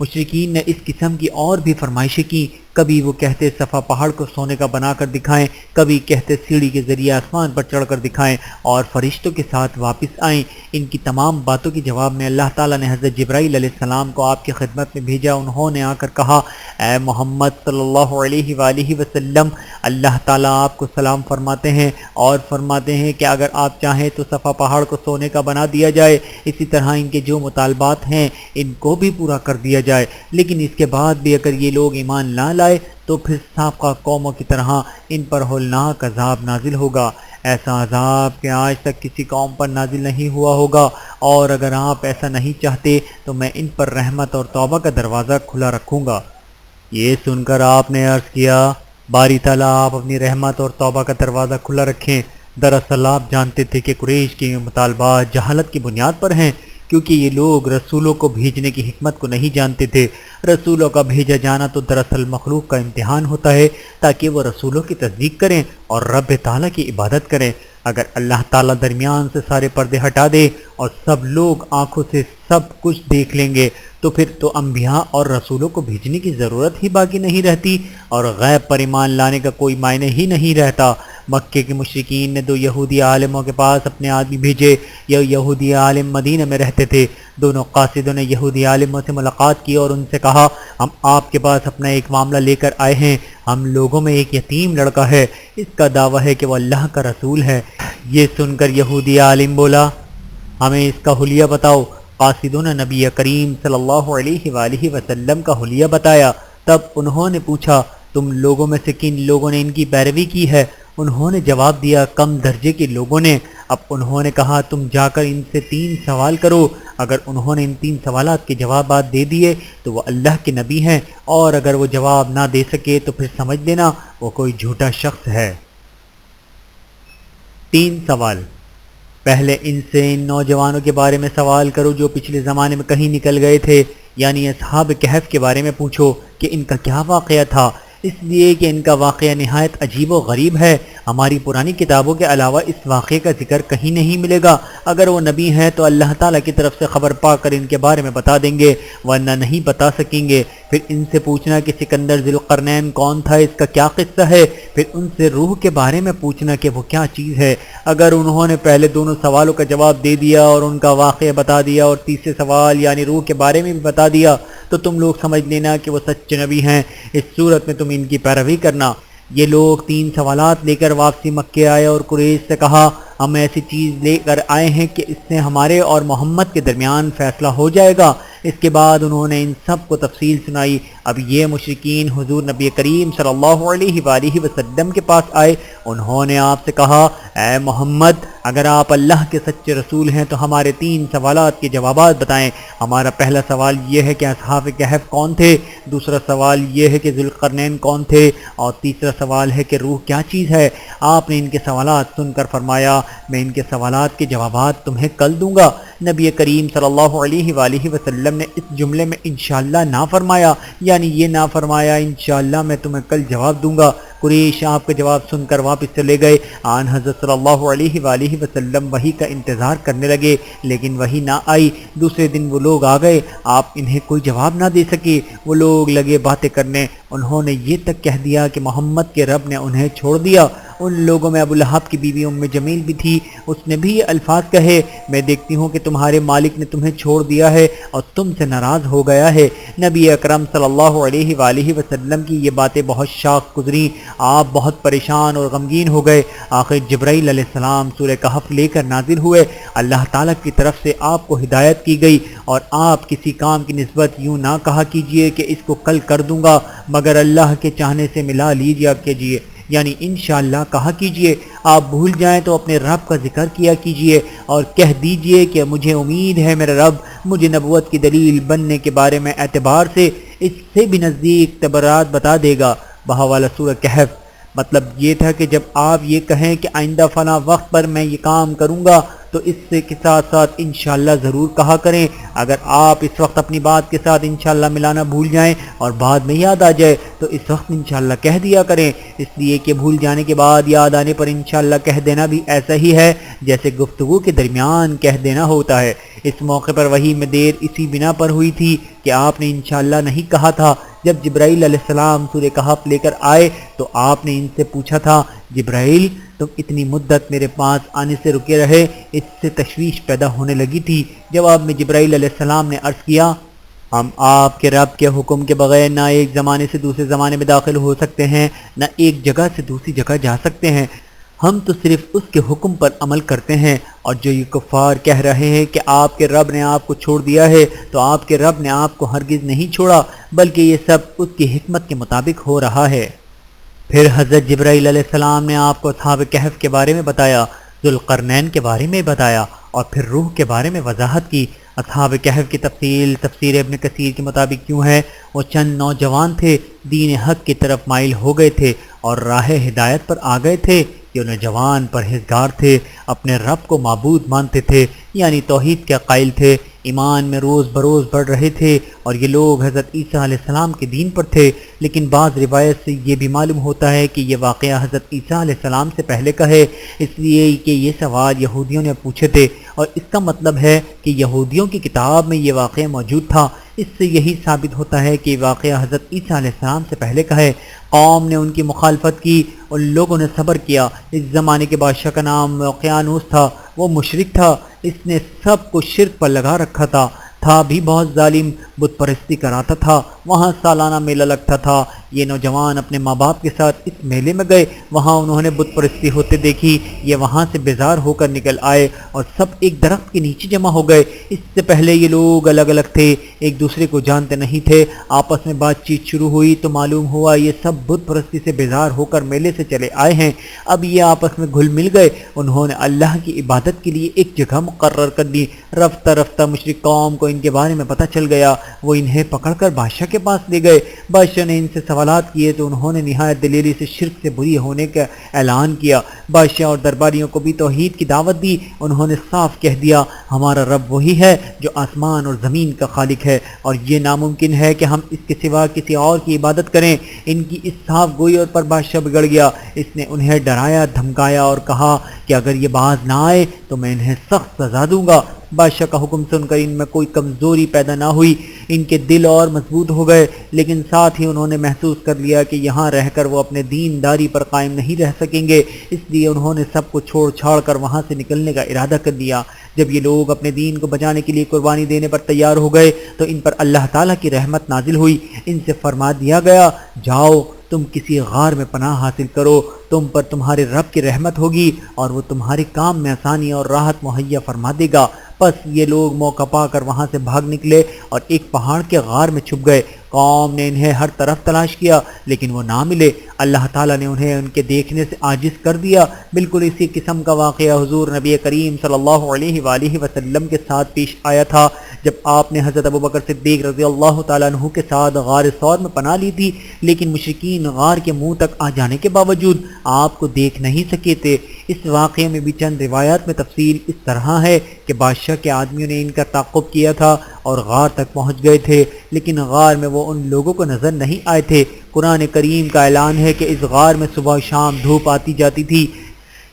مشرکین نے اس قسم کی اور بھی فرمائشیں کی۔ کبھی وہ کہتے صفا پہاڑ کو سونے کا بنا کر دکھائیں، کبھی کہتے سیڑھی کے ذریعے آسمان پر چڑھ کر دکھائیں اور فرشتوں کے ساتھ واپس آئیں۔ ان کی تمام باتوں کے جواب میں اللہ تعالیٰ نے حضرت جبرائیل علیہ السلام کو آپ کی خدمت میں بھیجا۔ انہوں نے آ کر کہا: اے محمد صلی اللہ علیہ وآلہ وسلم، اللہ تعالیٰ آپ کو سلام فرماتے ہیں اور فرماتے ہیں کہ اگر آپ چاہیں تو صفا پہاڑ کو سونے کا بنا دیا جائے، اسی طرح ان کے جو مطالبات ہیں ان کو بھی پورا کر دیا جائے، لیکن اس کے بعد بھی اگر یہ لوگ ایمان نہ لائے تو پھر سابقہ قوموں کی طرح ان پر ہولناک عذاب نازل ہوگا، ایسا عذاب کہ آج تک کسی قوم پر نازل نہیں ہوا ہوگا، اور اگر آپ ایسا نہیں چاہتے تو میں ان پر رحمت اور توبہ کا دروازہ کھلا رکھوں گا۔ یہ سن کر آپ نے عرض کیا: باری تعالیٰ آپ اپنی رحمت اور توبہ کا دروازہ کھلا رکھیں۔ دراصل آپ جانتے تھے کہ قریش کے مطالبات جہالت کی بنیاد پر ہیں، کیونکہ یہ لوگ رسولوں کو بھیجنے کی حکمت کو نہیں جانتے تھے۔ رسولوں کا بھیجا جانا تو دراصل مخلوق کا امتحان ہوتا ہے تاکہ وہ رسولوں کی تصدیق کریں اور رب تعالیٰ کی عبادت کریں۔ اگر اللہ تعالیٰ درمیان سے سارے پردے ہٹا دے اور سب لوگ آنکھوں سے سب کچھ دیکھ لیں گے تو پھر تو انبیاء اور رسولوں کو بھیجنے کی ضرورت ہی باقی نہیں رہتی اور غیب پر ایمان لانے کا کوئی معنی ہی نہیں رہتا۔ مکے کے مشرکین نے 2 یہودی عالموں کے پاس اپنے آدمی بھیجے۔ یہ یہودی عالم مدینہ میں رہتے تھے۔ دونوں قاصدوں نے یہودی عالموں سے ملاقات کی اور ان سے کہا: ہم آپ کے پاس اپنا ایک معاملہ لے کر آئے ہیں۔ ہم لوگوں میں ایک یتیم لڑکا ہے، اس کا دعویٰ ہے کہ وہ اللہ کا رسول ہے۔ یہ سن کر یہودی عالم بولا: ہمیں اس کا حلیہ بتاؤ۔ قاصدوں نے نبی کریم صلی اللہ علیہ وآلہ وسلم کا حلیہ بتایا۔ تب انہوں نے پوچھا: تم لوگوں میں سے کن لوگوں نے ان کی پیروی کی ہے؟ انہوں نے جواب دیا: کم درجے کے لوگوں نے۔ اب انہوں نے کہا: تم جا کر ان سے 3 سوال کرو۔ اگر انہوں نے ان 3 سوالات کے جوابات دے دیے تو وہ اللہ کے نبی ہیں، اور اگر وہ جواب نہ دے سکے تو پھر سمجھ لینا وہ کوئی جھوٹا شخص ہے۔ 3 سوال۔ پہلے ان سے ان نوجوانوں کے بارے میں سوال کرو جو پچھلے زمانے میں کہیں نکل گئے تھے، یعنی اصحاب کہف کے بارے میں پوچھو کہ ان کا کیا واقعہ تھا، اس لیے کہ ان کا واقعہ نہایت عجیب و غریب ہے۔ ہماری پرانی کتابوں کے علاوہ اس واقعے کا ذکر کہیں نہیں ملے گا۔ اگر وہ نبی ہیں تو اللہ تعالیٰ کی طرف سے خبر پا کر ان کے بارے میں بتا دیں گے، ورنہ نہیں بتا سکیں گے۔ پھر ان سے پوچھنا کہ سکندر ذی القرنین کون تھا، اس کا کیا قصہ ہے۔ پھر ان سے روح کے بارے میں پوچھنا کہ وہ کیا چیز ہے۔ اگر انہوں نے پہلے دونوں سوالوں کا جواب دے دیا اور ان کا واقعہ بتا دیا اور تیسرے سوال یعنی روح کے بارے میں بھی بتا دیا تو تم لوگ سمجھ لینا کہ وہ سچے نبی ہیں۔ اس صورت میں تم ان کی پیروی کرنا۔ یہ لوگ 3 سوالات لے کر واپسی مکے آئے اور قریش سے کہا: ہم ایسی چیز لے کر آئے ہیں کہ اس سے ہمارے اور محمد کے درمیان فیصلہ ہو جائے گا۔ اس کے بعد انہوں نے ان سب کو تفصیل سنائی۔ اب یہ مشرکین حضور نبی کریم صلی اللہ علیہ وآلہ وسلم کے پاس آئے۔ انہوں نے آپ سے کہا: اے محمد، اگر آپ اللہ کے سچے رسول ہیں تو ہمارے 3 سوالات کے جوابات بتائیں۔ ہمارا پہلا سوال یہ ہے کہ اصحاب کہف کون تھے، دوسرا سوال یہ ہے کہ ذی القرنین کون تھے، اور تیسرا سوال ہے کہ روح کیا چیز ہے۔ آپ نے ان کے سوالات سن کر فرمایا: میں ان کے سوالات کے جوابات تمہیں کل دوں گا۔ نبی کریم صلی اللہ علیہ وآلہ وسلم نے اس جملے میں انشاءاللہ نہ فرمایا، یعنی یہ نہ فرمایا انشاءاللہ میں تمہیں کل جواب دوں گا۔ قریش آپ کا جواب سن کر واپس چلے گئے۔ آن حضرت صلی اللہ علیہ وآلہ وسلم وحی کا انتظار کرنے لگے، لیکن وحی نہ آئی۔ دوسرے دن وہ لوگ آ گئے، آپ انہیں کوئی جواب نہ دے سکے۔ وہ لوگ لگے باتیں کرنے، انہوں نے یہ تک کہہ دیا کہ محمد کے رب نے انہیں چھوڑ دیا۔ ان لوگوں میں ابو لہب کی بیوی ام جمیل بھی تھی، اس نے بھی یہ الفاظ کہے: میں دیکھتی ہوں کہ تمہارے مالک نے تمہیں چھوڑ دیا ہے اور تم سے ناراض ہو گیا ہے۔ نبی اکرم صلی اللہ علیہ وآلہ وسلم کی یہ باتیں بہت شاق گزریں، آپ بہت پریشان اور غمگین ہو گئے۔ آخر جبرائیل علیہ السلام سورہ کہف لے کر نازل ہوئے۔ اللہ تعالیٰ کی طرف سے آپ کو ہدایت کی گئی، اور آپ کسی کام کی نسبت یوں نہ کہا کیجئے کہ اس کو کل کر دوں گا، مگر اللہ کے چاہنے سے ملا لیجیا کیجئے، یعنی انشاءاللہ کہا کیجئے۔ آپ بھول جائیں تو اپنے رب کا ذکر کیا کیجئے اور کہہ دیجئے کہ مجھے امید ہے میرا رب مجھے نبوت کی دلیل بننے کے بارے میں اعتبار سے اس سے بھی نزدیک تبرات بتا دے گا۔ بحوالہ سورہ کہف۔ مطلب یہ تھا کہ جب آپ یہ کہیں کہ آئندہ فلاں وقت پر میں یہ کام کروں گا تو اس سے کے ساتھ ساتھ انشاءاللہ ضرور کہا کریں۔ اگر آپ اس وقت اپنی بات کے ساتھ انشاءاللہ ملانا بھول جائیں اور بعد میں یاد آ جائے تو اس وقت انشاءاللہ کہہ دیا کریں، اس لیے کہ بھول جانے کے بعد یاد آنے پر انشاءاللہ کہہ دینا بھی ایسا ہی ہے جیسے گفتگو کے درمیان کہہ دینا ہوتا ہے۔ اس موقع پر وحی میں دیر اسی بنا پر ہوئی تھی کہ آپ نے انشاءاللہ نہیں کہا تھا۔ جب جبرائیل علیہ السلام سورہ کہف لے کر آئے تو آپ نے ان سے پوچھا تھا، جبرائیل تم اتنی مدت میرے پاس آنے سے رکے رہے، اس سے تشویش پیدا ہونے لگی تھی۔ جواب میں جبرائیل علیہ السلام نے عرض کیا، ہم آپ کے رب کے حکم کے بغیر نہ ایک زمانے سے دوسرے زمانے میں داخل ہو سکتے ہیں، نہ ایک جگہ سے دوسری جگہ جا سکتے ہیں۔ ہم تو صرف اس کے حکم پر عمل کرتے ہیں، اور جو یہ کفار کہہ رہے ہیں کہ آپ کے رب نے آپ کو چھوڑ دیا ہے تو آپ کے رب نے آپ کو ہرگز نہیں چھوڑا، بلکہ یہ سب اس کی حکمت کے مطابق ہو رہا ہے۔ پھر حضرت جبرائیل علیہ السلام نے آپ کو اصحاب کہف کے بارے میں بتایا، ذوالقرنین کے بارے میں بتایا، اور پھر روح کے بارے میں وضاحت کی۔ اصحاب کہف کی تفسیر ابن کثیر کے مطابق کیوں ہے، وہ چند نوجوان تھے، دین حق کی طرف مائل ہو گئے تھے اور راہ ہدایت پر آ گئے تھے۔ یہ نوجوان پرہیزگار تھے، اپنے رب کو معبود مانتے تھے، یعنی توحید کے قائل تھے، ایمان میں روز بروز بڑھ رہے تھے، اور یہ لوگ حضرت عیسیٰ علیہ السلام کے دین پر تھے۔ لیکن بعض روایت سے یہ بھی معلوم ہوتا ہے کہ یہ واقعہ حضرت عیسیٰ علیہ السلام سے پہلے کا ہے، اس لیے کہ یہ سوال یہودیوں نے پوچھے تھے، اور اس کا مطلب ہے کہ یہودیوں کی کتاب میں یہ واقعہ موجود تھا۔ اس سے یہی ثابت ہوتا ہے کہ یہ واقعہ حضرت عیسیٰ علیہ السلام سے پہلے کا ہے۔ قوم نے ان کی مخالفت کی، ان لوگوں نے صبر کیا۔ اس زمانے کے بادشاہ کا نام اوقیانوس تھا، وہ مشرک تھا، اس نے سب کو شرک پر لگا رکھا تھا بھی بہت ظالم، بت پرستی کراتا تھا۔ وہاں سالانہ میلہ لگتا تھا۔ یہ نوجوان اپنے ماں باپ کے ساتھ اس میلے میں گئے، وہاں انہوں نے بت پرستی ہوتے دیکھی۔ یہ وہاں سے بیزار ہو کر نکل آئے اور سب ایک درخت کے نیچے جمع ہو گئے۔ اس سے پہلے یہ لوگ الگ الگ تھے، ایک دوسرے کو جانتے نہیں تھے۔ آپس میں بات چیت شروع ہوئی تو معلوم ہوا یہ سب بت پرستی سے بیزار ہو کر میلے سے چلے آئے ہیں۔ اب یہ آپس میں گھل مل گئے، انہوں نے اللہ کی عبادت کے لیے ایک جگہ مقرر کر دی۔ رفتہ رفتہ مشرک قوم کو ان کے بارے میں پتہ چل گیا، وہ انہیں پکڑ کر بادشاہ کے پاس لے گئے۔ بادشاہ نے ان سے سوالات کیے تو انہوں نے نہایت دلیری سے شرک سے بری ہونے کا اعلان کیا۔ بادشاہ اور درباریوں کو بھی توحید کی دعوت دی۔ انہوں نے صاف کہہ دیا، ہمارا رب وہی ہے جو آسمان اور زمین کا خالق ہے، اور یہ ناممکن ہے کہ ہم اس کے سوا کسی اور کی عبادت کریں۔ ان کی اس صاف گوئی پر بادشاہ بگڑ گیا۔ اس نے انہیں ڈرایا، دھمکایا اور کہا کہ اگر یہ باز نہ آئے تو میں انہیں سخت سزا دوں گا۔ بادشاہ کا حکم سن کر ان میں کوئی کمزوری پیدا نہ ہوئی، ان کے دل اور مضبوط ہو گئے، لیکن ساتھ ہی انہوں نے محسوس کر لیا کہ یہاں رہ کر وہ اپنے دینداری پر قائم نہیں رہ سکیں گے، اس لیے انہوں نے سب کو چھوڑ چھاڑ کر وہاں سے نکلنے کا ارادہ کر دیا۔ جب یہ لوگ اپنے دین کو بچانے کے لیے قربانی دینے پر تیار ہو گئے تو ان پر اللہ تعالیٰ کی رحمت نازل ہوئی۔ ان سے فرما دیا گیا، جاؤ تم کسی غار میں پناہ حاصل کرو، تم پر تمہارے رب کی رحمت ہوگی اور وہ تمہارے کام میں آسانی اور راحت مہیا فرما دے گا۔ پس یہ لوگ موقع پا کر وہاں سے بھاگ نکلے اور ایک پہاڑ کے غار میں چھپ گئے۔ قوم نے انہیں ہر طرف تلاش کیا لیکن وہ نہ ملے۔ اللہ تعالیٰ نے انہیں ان کے دیکھنے سے عاجز کر دیا۔ بالکل اسی قسم کا واقعہ حضور نبی کریم صلی اللہ علیہ وآلہ وسلم کے ساتھ پیش آیا تھا، جب آپ نے حضرت ابوبکر صدیق رضی اللہ تعالیٰ عنہ کے ساتھ غار ثور میں پناہ لی تھی، لیکن مشرکین غار کے منہ تک آ جانے کے باوجود آپ کو دیکھ نہیں سکے تھے۔ اس واقعے میں بھی چند روایات میں تفصیل اس طرح ہے کہ بادشاہ کے آدمیوں نے ان کا تعقب کیا تھا اور غار تک پہنچ گئے تھے، لیکن غار میں وہ ان لوگوں کو نظر نہیں آئے تھے۔ قرآن کریم کا اعلان ہے کہ اس غار میں صبح شام دھوپ آتی جاتی تھی۔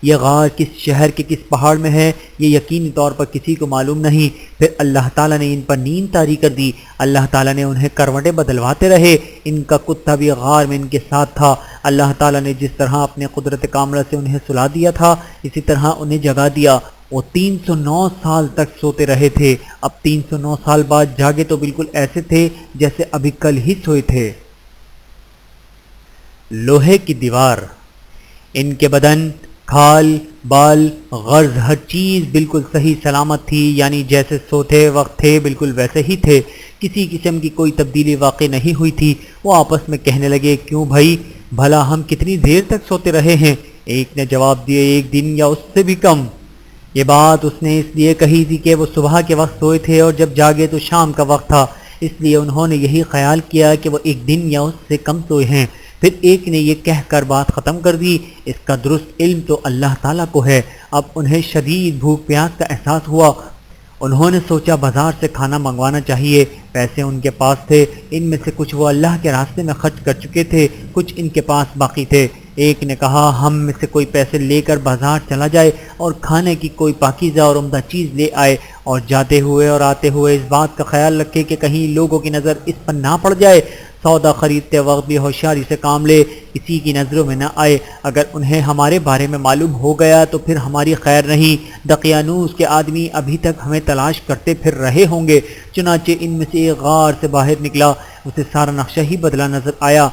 یہ غار کس شہر کے کس پہاڑ میں ہے یہ یقینی طور پر کسی کو معلوم نہیں۔ پھر اللہ تعالیٰ نے ان پر نیند طاری کر دی۔ اللہ تعالیٰ نے انہیں کروٹیں بدلواتے رہے۔ ان کا کتا بھی غار میں ان کے ساتھ تھا۔ اللہ تعالیٰ نے جس طرح اپنے قدرت کاملہ سے انہیں سلا دیا تھا اسی طرح انہیں جگا دیا۔ وہ 309 سال تک سوتے رہے تھے۔ اب 309 سال بعد جاگے تو بالکل ایسے تھے جیسے ابھی کل ہی سوئے تھے۔ لوہے کی دیوار، ان کے بدن، کھال، بال، غرض ہر چیز بالکل صحیح سلامت تھی، یعنی جیسے سوتے وقت تھے بالکل ویسے ہی تھے، کسی قسم کی کوئی تبدیلی واقع نہیں ہوئی تھی۔ وہ آپس میں کہنے لگے، کیوں بھائی، بھلا ہم کتنی دیر تک سوتے رہے ہیں؟ ایک نے جواب دیا، ایک دن یا اس سے بھی کم۔ یہ بات اس نے اس لیے کہی تھی کہ وہ صبح کے وقت سوئے تھے اور جب جاگے تو شام کا وقت تھا، اس لیے انہوں نے یہی خیال کیا کہ وہ ایک دن یا اس سے کم سوئے ہیں۔ پھر ایک نے یہ کہہ کر بات ختم کر دی، اس کا درست علم تو اللہ تعالیٰ کو ہے۔ اب انہیں شدید بھوک پیاس کا احساس ہوا۔ انہوں نے سوچا بازار سے کھانا منگوانا چاہیے۔ پیسے ان کے پاس تھے، ان میں سے کچھ وہ اللہ کے راستے میں خرچ کر چکے تھے، کچھ ان کے پاس باقی تھے۔ ایک نے کہا ہم میں سے کوئی پیسے لے کر بازار چلا جائے اور کھانے کی کوئی پاکیزہ اور عمدہ چیز لے آئے، اور جاتے ہوئے اور آتے ہوئے اس بات کا خیال رکھے کہ کہیں لوگوں کی نظر اس پر نہ پڑ جائے۔ سودا خریدتے وقت بھی ہوشیاری سے کام لے، کسی کی نظروں میں نہ آئے۔ اگر انہیں ہمارے بارے میں معلوم ہو گیا تو پھر ہماری خیر نہیں، دقیانوس کے آدمی ابھی تک ہمیں تلاش کرتے پھر رہے ہوں گے۔ چنانچہ ان میں سے ایک غار سے باہر نکلا، اسے سارا نقشہ ہی بدلا نظر آیا۔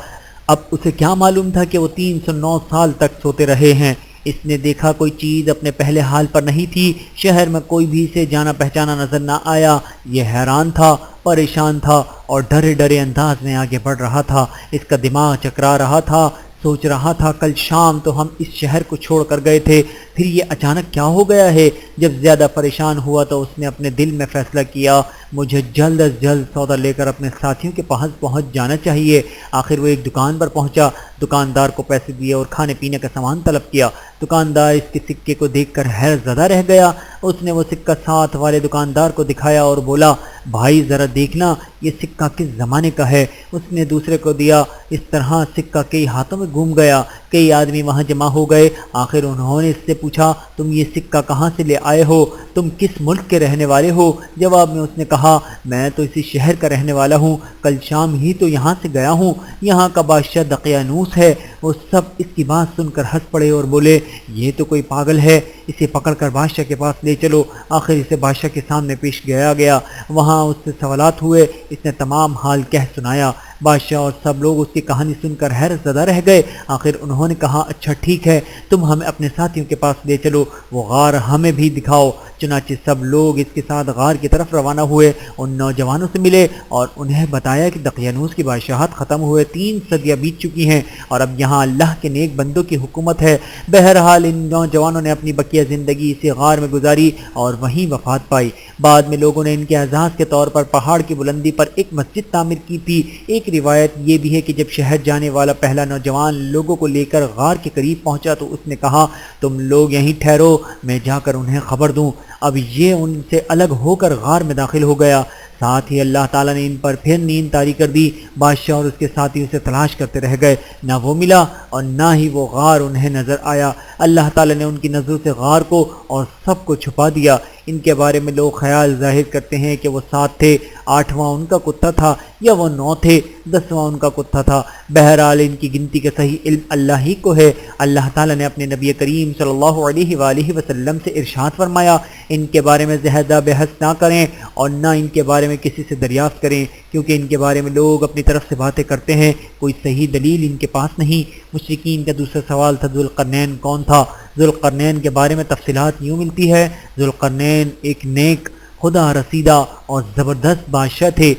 اب اسے کیا معلوم تھا کہ وہ 309 سال تک سوتے رہے ہیں۔ اس نے دیکھا کوئی چیز اپنے پہلے حال پر نہیں تھی، شہر میں کوئی بھی اسے جانا پہچانا نظر نہ آیا۔ یہ حیران تھا، پریشان تھا اور ڈرے ڈرے انداز میں آگے بڑھ رہا تھا۔ اس کا دماغ چکرا رہا تھا، سوچ رہا تھا کل شام تو ہم اس شہر کو چھوڑ کر گئے تھے، پھر یہ اچانک کیا ہو گیا ہے؟ جب زیادہ پریشان ہوا تو اس نے اپنے دل میں فیصلہ کیا مجھے جلد از جلد سودا لے کر اپنے ساتھیوں کے پاس پہنچ جانا چاہیے۔ آخر وہ ایک دکان پر پہنچا، دکاندار کو پیسے دیے اور کھانے پینے کا سامان طلب کیا۔ دکاندار اس کے سکے کو دیکھ کر حیرت زدہ رہ گیا۔ اس نے وہ سکہ ساتھ والے دکاندار کو دکھایا اور بولا بھائی ذرا دیکھنا یہ سکہ کس زمانے کا ہے۔ اس نے دوسرے کو دیا۔ اس طرح سکہ کئی ہاتھوں میں گھوم گیا، کئی آدمی وہاں جمع ہو گئے۔ آخر انہوں نے اس سے پوچھا تم یہ سکہ کہاں سے لے آئے ہو؟ تم کس ملک کے رہنے والے ہو؟ جواب میں اس نے کہا میں تو اسی شہر کا رہنے والا ہوں، کل شام ہی تو یہاں سے گیا ہوں، یہاں کا بادشاہ دقیانوس ہے۔ وہ سب اس کی بات سن کر ہنس پڑے اور بولے یہ تو کوئی پاگل ہے، اسے پکڑ کر بادشاہ کے پاس لے چلو۔ آخر اسے بادشاہ کے سامنے پیش گیا، وہاں اس سے سوالات ہوئے، اس نے تمام حال کہہ سنایا۔ بادشاہ اور سب لوگ اس کی کہانی سن کر حیرت زدہ رہ گئے۔ آخر انہوں نے کہا اچھا ٹھیک ہے، تم ہمیں اپنے ساتھیوں کے پاس لے چلو، وہ غار ہمیں بھی دکھاؤ۔ چنانچہ سب لوگ اس کے ساتھ غار کی طرف روانہ ہوئے۔ ان نوجوانوں سے ملے اور انہیں بتایا کہ دقیانوس کی بادشاہت ختم ہوئے 3 صدیاں بیت چکی ہیں اور اب یہاں اللہ کے نیک بندوں کی حکومت ہے۔ بہرحال ان نوجوانوں نے اپنی بقیہ زندگی اسی غار میں گزاری اور وہیں وفات پائی۔ بعد میں لوگوں نے ان کے اعزاز کے طور پر پہاڑ کی بلندی پر ایک مسجد تعمیر کی تھی۔ ایک روایت یہ بھی ہے کہ جب شہر جانے والا پہلا نوجوان لوگوں کو لے کر غار کے قریب پہنچا تو اس نے کہا تم لوگ یہیں ٹھہرو، میں جا کر انہیں خبر دوں۔ اب یہ ان سے الگ ہو کر غار میں داخل ہو گیا۔ ساتھ ہی اللہ تعالیٰ نے ان پر پھر نیند طاری کر دی۔ بادشاہ اور اس کے ساتھی اسے تلاش کرتے رہ گئے، نہ وہ ملا اور نہ ہی وہ غار انہیں نظر آیا۔ اللہ تعالیٰ نے ان کی نظروں سے غار کو اور سب کو چھپا دیا۔ ان کے بارے میں لوگ خیال ظاہر کرتے ہیں کہ وہ 7 تھے، 8واں ان کا کتا تھا، یا وہ 9 تھے، 10واں ان کا کتا تھا۔ بہرحال ان کی گنتی کا صحیح علم اللہ ہی کو ہے۔ اللہ تعالیٰ نے اپنے نبی کریم صلی اللہ علیہ وآلہ وسلم سے ارشاد فرمایا ان کے بارے میں زیادہ بحث نہ کریں اور نہ ان کے بارے میں کسی سے دریافت کریں، کیونکہ ان کے بارے میں لوگ اپنی طرف سے باتیں کرتے ہیں، کوئی صحیح دلیل ان کے پاس نہیں۔ مشرکین کا دوسرا سوال تھا ذوالقرنین کون تھا؟ ذوالقرنین کے بارے میں تفصیلات یوں ملتی ہے ذوالقرنین ایک نیک، خدا رسیدہ اور زبردست بادشاہ تھے۔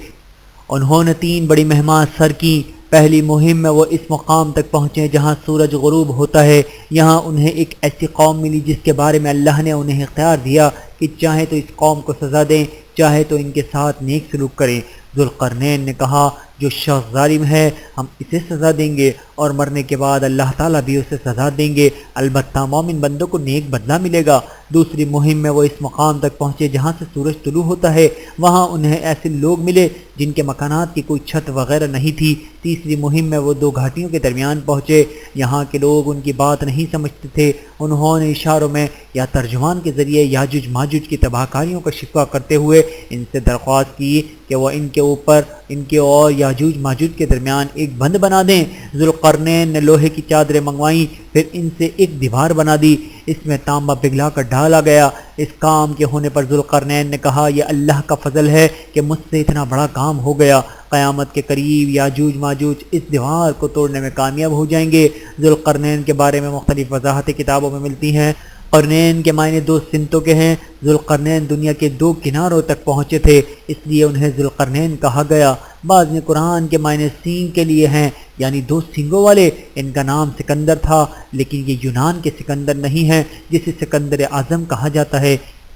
انہوں نے 3 بڑی مہمات سر کی۔ پہلی مہم میں وہ اس مقام تک پہنچے جہاں سورج غروب ہوتا ہے۔ یہاں انہیں ایک ایسی قوم ملی جس کے بارے میں اللہ نے انہیں اختیار دیا کہ چاہے تو اس قوم کو سزا دیں، چاہے تو ان کے ساتھ نیک سلوک کریں۔ ذوالقرنین نے کہا جو شخص ظالم ہے ہم اسے سزا دیں گے اور مرنے کے بعد اللہ تعالیٰ بھی اسے سزا دیں گے، البتہ مومن بندوں کو نیک بدلہ ملے گا۔ دوسری مہم میں وہ اس مقام تک پہنچے جہاں سے سورج طلوع ہوتا ہے۔ وہاں انہیں ایسے لوگ ملے جن کے مکانات کی کوئی چھت وغیرہ نہیں تھی۔ تیسری مہم میں وہ 2 گھاٹیوں کے درمیان پہنچے۔ یہاں کے لوگ ان کی بات نہیں سمجھتے تھے۔ انہوں نے اشاروں میں یا ترجمان کے ذریعے یاجوج ماجوج کی تباہ کاریوں کا شکوہ کرتے ہوئے ان سے درخواست کی کہ وہ ان کے اوپر، ان کے اور یاجوج ماجوج کے درمیان ایک بند بنا دیں۔ ذوالقرنین نے لوہے کی چادریں منگوائیں، پھر ان سے ایک دیوار بنا دی، اس میں تانبا پگھلا کر ڈالا گیا۔ اس کام کے ہونے پر ذوالقرنین نے کہا یہ اللہ کا فضل ہے کہ مجھ سے اتنا بڑا کام ہو گیا۔ قیامت کے قریب یاجوج ماجوج اس دیوار کو توڑنے میں کامیاب ہو جائیں گے۔ ذوالقرنین کے بارے میں مختلف وضاحتیں کتابوں میں ملتی ہیں۔ قرنین کے معنی 2 سمتوں کے ہیں۔ ذوالقرنین دنیا کے 2 کناروں تک پہنچے تھے، اس لیے انہیں ذوالقرنین کہا گیا۔ بعض میں قرآن کے معنی سینگ کے لیے ہیں، یعنی 2 سینگوں والے۔ ان کا نام سکندر تھا، لیکن یہ یونان کے سکندر نہیں ہے جسے سکندر اعظم کہا جاتا ہے۔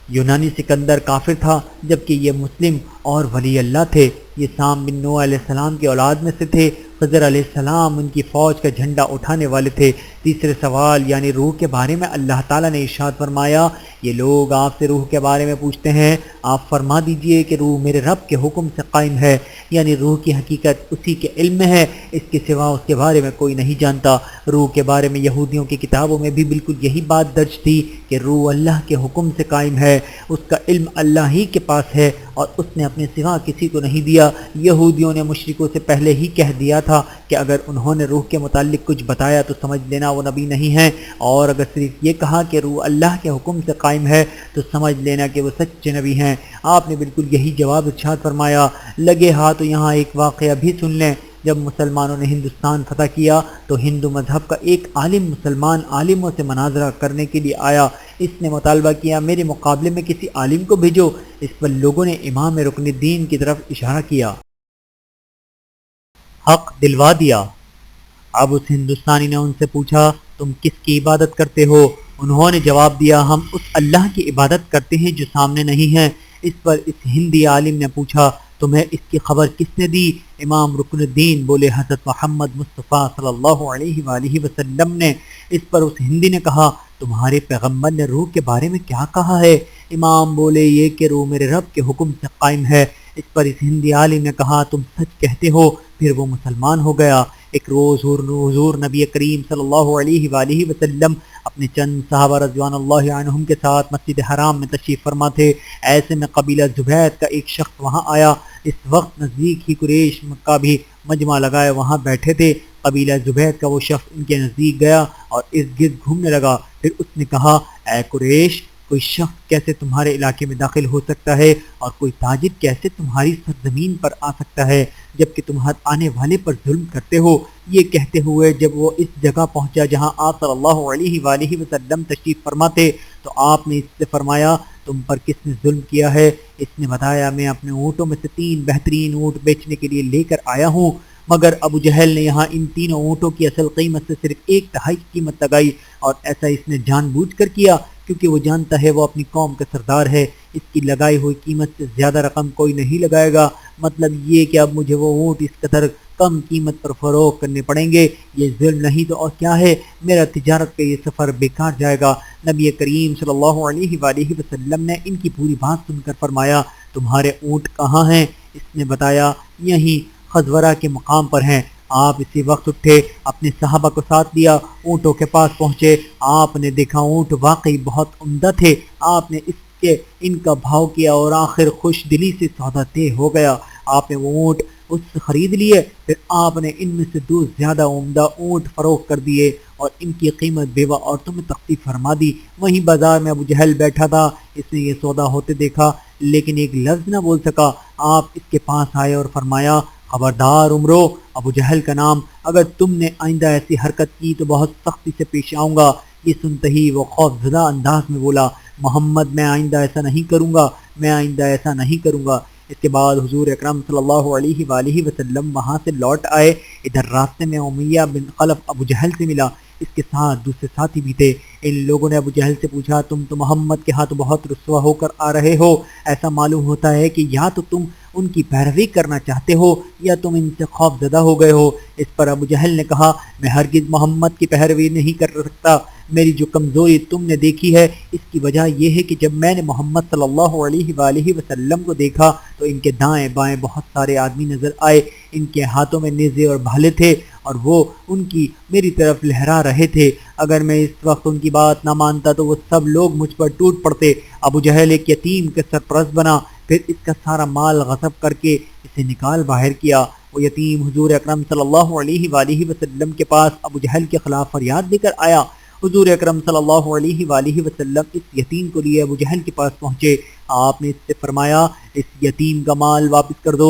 یونانی سکندر کافر تھا جبکہ یہ مسلم اور ولی اللہ تھے۔ یہ سام بن نوح علیہ السلام کی اولاد میں سے تھے۔ خضر علیہ السلام ان کی فوج کا جھنڈا اٹھانے والے تھے۔ تیسرے سوال یعنی روح کے بارے میں اللہ تعالیٰ نے ارشاد فرمایا، یہ لوگ آپ سے روح کے بارے میں پوچھتے ہیں، آپ فرما دیجئے کہ روح میرے رب کے حکم سے قائم ہے، یعنی روح کی حقیقت اسی کے علم میں ہے، اس کے سوا اس کے بارے میں کوئی نہیں جانتا۔ روح کے بارے میں یہودیوں کی کتابوں میں بھی بالکل یہی بات درج تھی کہ روح اللہ کے حکم سے قائم ہے، اس کا علم اللہ ہی کے پاس ہے اور اس نے اپنے سوا کسی کو نہیں دیا۔ یہودیوں نے مشرکوں سے پہلے ہی کہہ دیا تھا کہ اگر انہوں نے روح کے متعلق کچھ بتایا تو سمجھ لینا وہ نبی نہیں ہیں، اور اگر صرف یہ کہا کہ روح اللہ کے حکم سے قائم ہے تو سمجھ لینا کہ وہ سچے نبی ہیں۔ آپ نے بالکل یہی جواب ارشاد فرمایا۔ لگے ہاتھ یہاں ایک واقعہ بھی سن لیں۔ جب مسلمانوں نے ہندوستان فتح کیا تو ہندو مذہب کا ایک عالم مسلمان عالموں سے مناظرہ کرنے کے لیے آیا۔ اس نے مطالبہ کیا، میرے مقابلے میں کسی عالم کو بھیجو۔ اس پر لوگوں نے امام رکن الدین کی طرف اشارہ کیا۔ حق دلوا دیا۔ اب اس ہندوستانی نے ان سے پوچھا، تم کس کی عبادت کرتے ہو؟ انہوں نے جواب دیا، ہم اس اللہ کی عبادت کرتے ہیں جو سامنے نہیں ہے۔ اس پر اس ہندی عالم نے پوچھا، تمہیں اس کی خبر کس نے دی؟ امام رکن الدین بولے، حضرت محمد مصطفیٰ صلی اللہ علیہ وآلہ وسلم نے۔ اس پر اس ہندی نے کہا، تمہارے پیغمبر نے روح کے بارے میں کیا کہا ہے؟ امام بولے، یہ کہ روح میرے رب کے حکم سے قائم ہے۔ اس پر اس ہندی عالم نے کہا، تم سچ کہتے ہو۔ پھر وہ مسلمان ہو گیا۔ ایک روز حضور نبی کریم صلی اللہ علیہ وآلہ وسلم اپنے چند صحابہ رضوان اللہ عنہم کے ساتھ مسجد حرام میں تشریف فرما تھے۔ ایسے میں قبیلہ زبید کا ایک شخص وہاں آیا۔ اس وقت نزدیک ہی قریش کا بھی مجمع لگائے وہاں بیٹھے تھے۔ قبیلہ زبید کا وہ شخص ان کے نزدیک گیا اور ارد گرد گھومنے لگا۔ پھر اس نے کہا، اے قریش، کوئی شخص کیسے تمہارے علاقے میں داخل ہو سکتا ہے اور کوئی تاجر کیسے تمہاری سرزمین پر آ سکتا ہے جبکہ تم ہر آنے والے پر ظلم کرتے ہو؟ یہ کہتے ہوئے جب وہ اس جگہ پہنچا جہاں آپ صلی اللہ علیہ وآلہ وسلم تشریف فرما تھے تو آپ نے اس سے فرمایا، تم پر کس نے ظلم کیا ہے؟ اس نے بتایا، میں اپنے اونٹوں میں سے 3 بہترین اونٹ بیچنے کے لیے لے کر آیا ہوں، مگر ابو جہل نے یہاں ان تینوں اونٹوں کی اصل قیمت سے صرف 1/3 کی قیمت لگائی، اور ایسا اس نے جان بوجھ کر کیا کیونکہ وہ جانتا ہے وہ اپنی قوم کا سردار ہے، اس کی لگائی ہوئی قیمت سے زیادہ رقم کوئی نہیں لگائے گا۔ مطلب یہ کہ اب مجھے وہ اونٹ اس قدر کم قیمت پر فروخت کرنے پڑیں گے، یہ ظلم نہیں تو اور کیا ہے؟ میرا تجارت کا یہ سفر بیکار جائے گا۔ نبی کریم صلی اللہ علیہ وآلہ وسلم نے ان کی پوری بات سن کر فرمایا، تمہارے اونٹ کہاں ہیں؟ اس نے بتایا، یہیں خزورہ کے مقام پر ہیں۔ آپ اسی وقت اٹھے، اپنے صحابہ کو ساتھ لیا، اونٹوں کے پاس پہنچے۔ آپ نے دیکھا اونٹ واقعی بہت عمدہ تھے۔ آپ نے ان کا بھاؤ کیا اور آخر خوش دلی سے سودا طے ہو گیا۔ آپ نے وہ اونٹ اس سے خرید لیے۔ پھر آپ نے ان میں سے 2 زیادہ عمدہ اونٹ فروخت کر دیے اور ان کی قیمت بیوہ عورتوں میں تخفیف فرما دی۔ وہیں بازار میں ابو جہل بیٹھا تھا، اس نے یہ سودا ہوتے دیکھا لیکن ایک لفظ نہ بول سکا۔ آپ اس کے پاس آئے اور فرمایا، خبردار عمرو، ابو جہل کا نام، اگر تم نے آئندہ ایسی حرکت کی تو بہت سختی سے پیش آؤں گا۔ یہ سنتے ہی وہ خوف زدہ انداز میں بولا، محمد، میں آئندہ ایسا نہیں کروں گا، میں آئندہ ایسا نہیں کروں گا۔ اس کے بعد حضور اکرم صلی اللہ علیہ وآلہ وسلم وہاں سے لوٹ آئے۔ ادھر راستے میں امیہ بن خلف ابو جہل سے ملا، اس کے ساتھ دوسرے ساتھی بھی تھے۔ ان لوگوں نے ابو جہل سے پوچھا، تم تو محمد کے ہاتھ بہت رسوا ہو کر آ رہے ہو، ایسا معلوم ہوتا ہے کہ یا تو تم ان کی پیروی کرنا چاہتے ہو یا تم ان سے خوف زدہ ہو گئے ہو۔ اس پر ابو جہل نے کہا، میں ہرگز محمد کی پیروی نہیں کر سکتا، میری جو کمزوری تم نے دیکھی ہے اس کی وجہ یہ ہے کہ جب میں نے محمد صلی اللہ علیہ وآلہ وسلم کو دیکھا تو ان کے دائیں بائیں بہت سارے آدمی نظر آئے، ان کے ہاتھوں میں نیزے اور بھالے تھے اور وہ ان کی میری طرف لہرا رہے تھے۔ اگر میں اس وقت ان کی بات نہ مانتا تو وہ سب لوگ مجھ پر ٹوٹ پڑتے۔ ابو جہل ایک یتیم کے سرپرست بنا، پھر اس کا سارا مال غصب کر کے اسے نکال باہر کیا۔ وہ یتیم حضور اکرم صلی اللہ علیہ وآلہ وسلم کے پاس ابو جہل کے خلاف فریاد لے کر آیا۔ حضور اکرم صلی اللہ علیہ وآلہ وسلم اس یتیم کو لیے ابو جہل کے پاس پہنچے۔ آپ نے اس سے فرمایا، اس یتیم کا مال واپس کر دو۔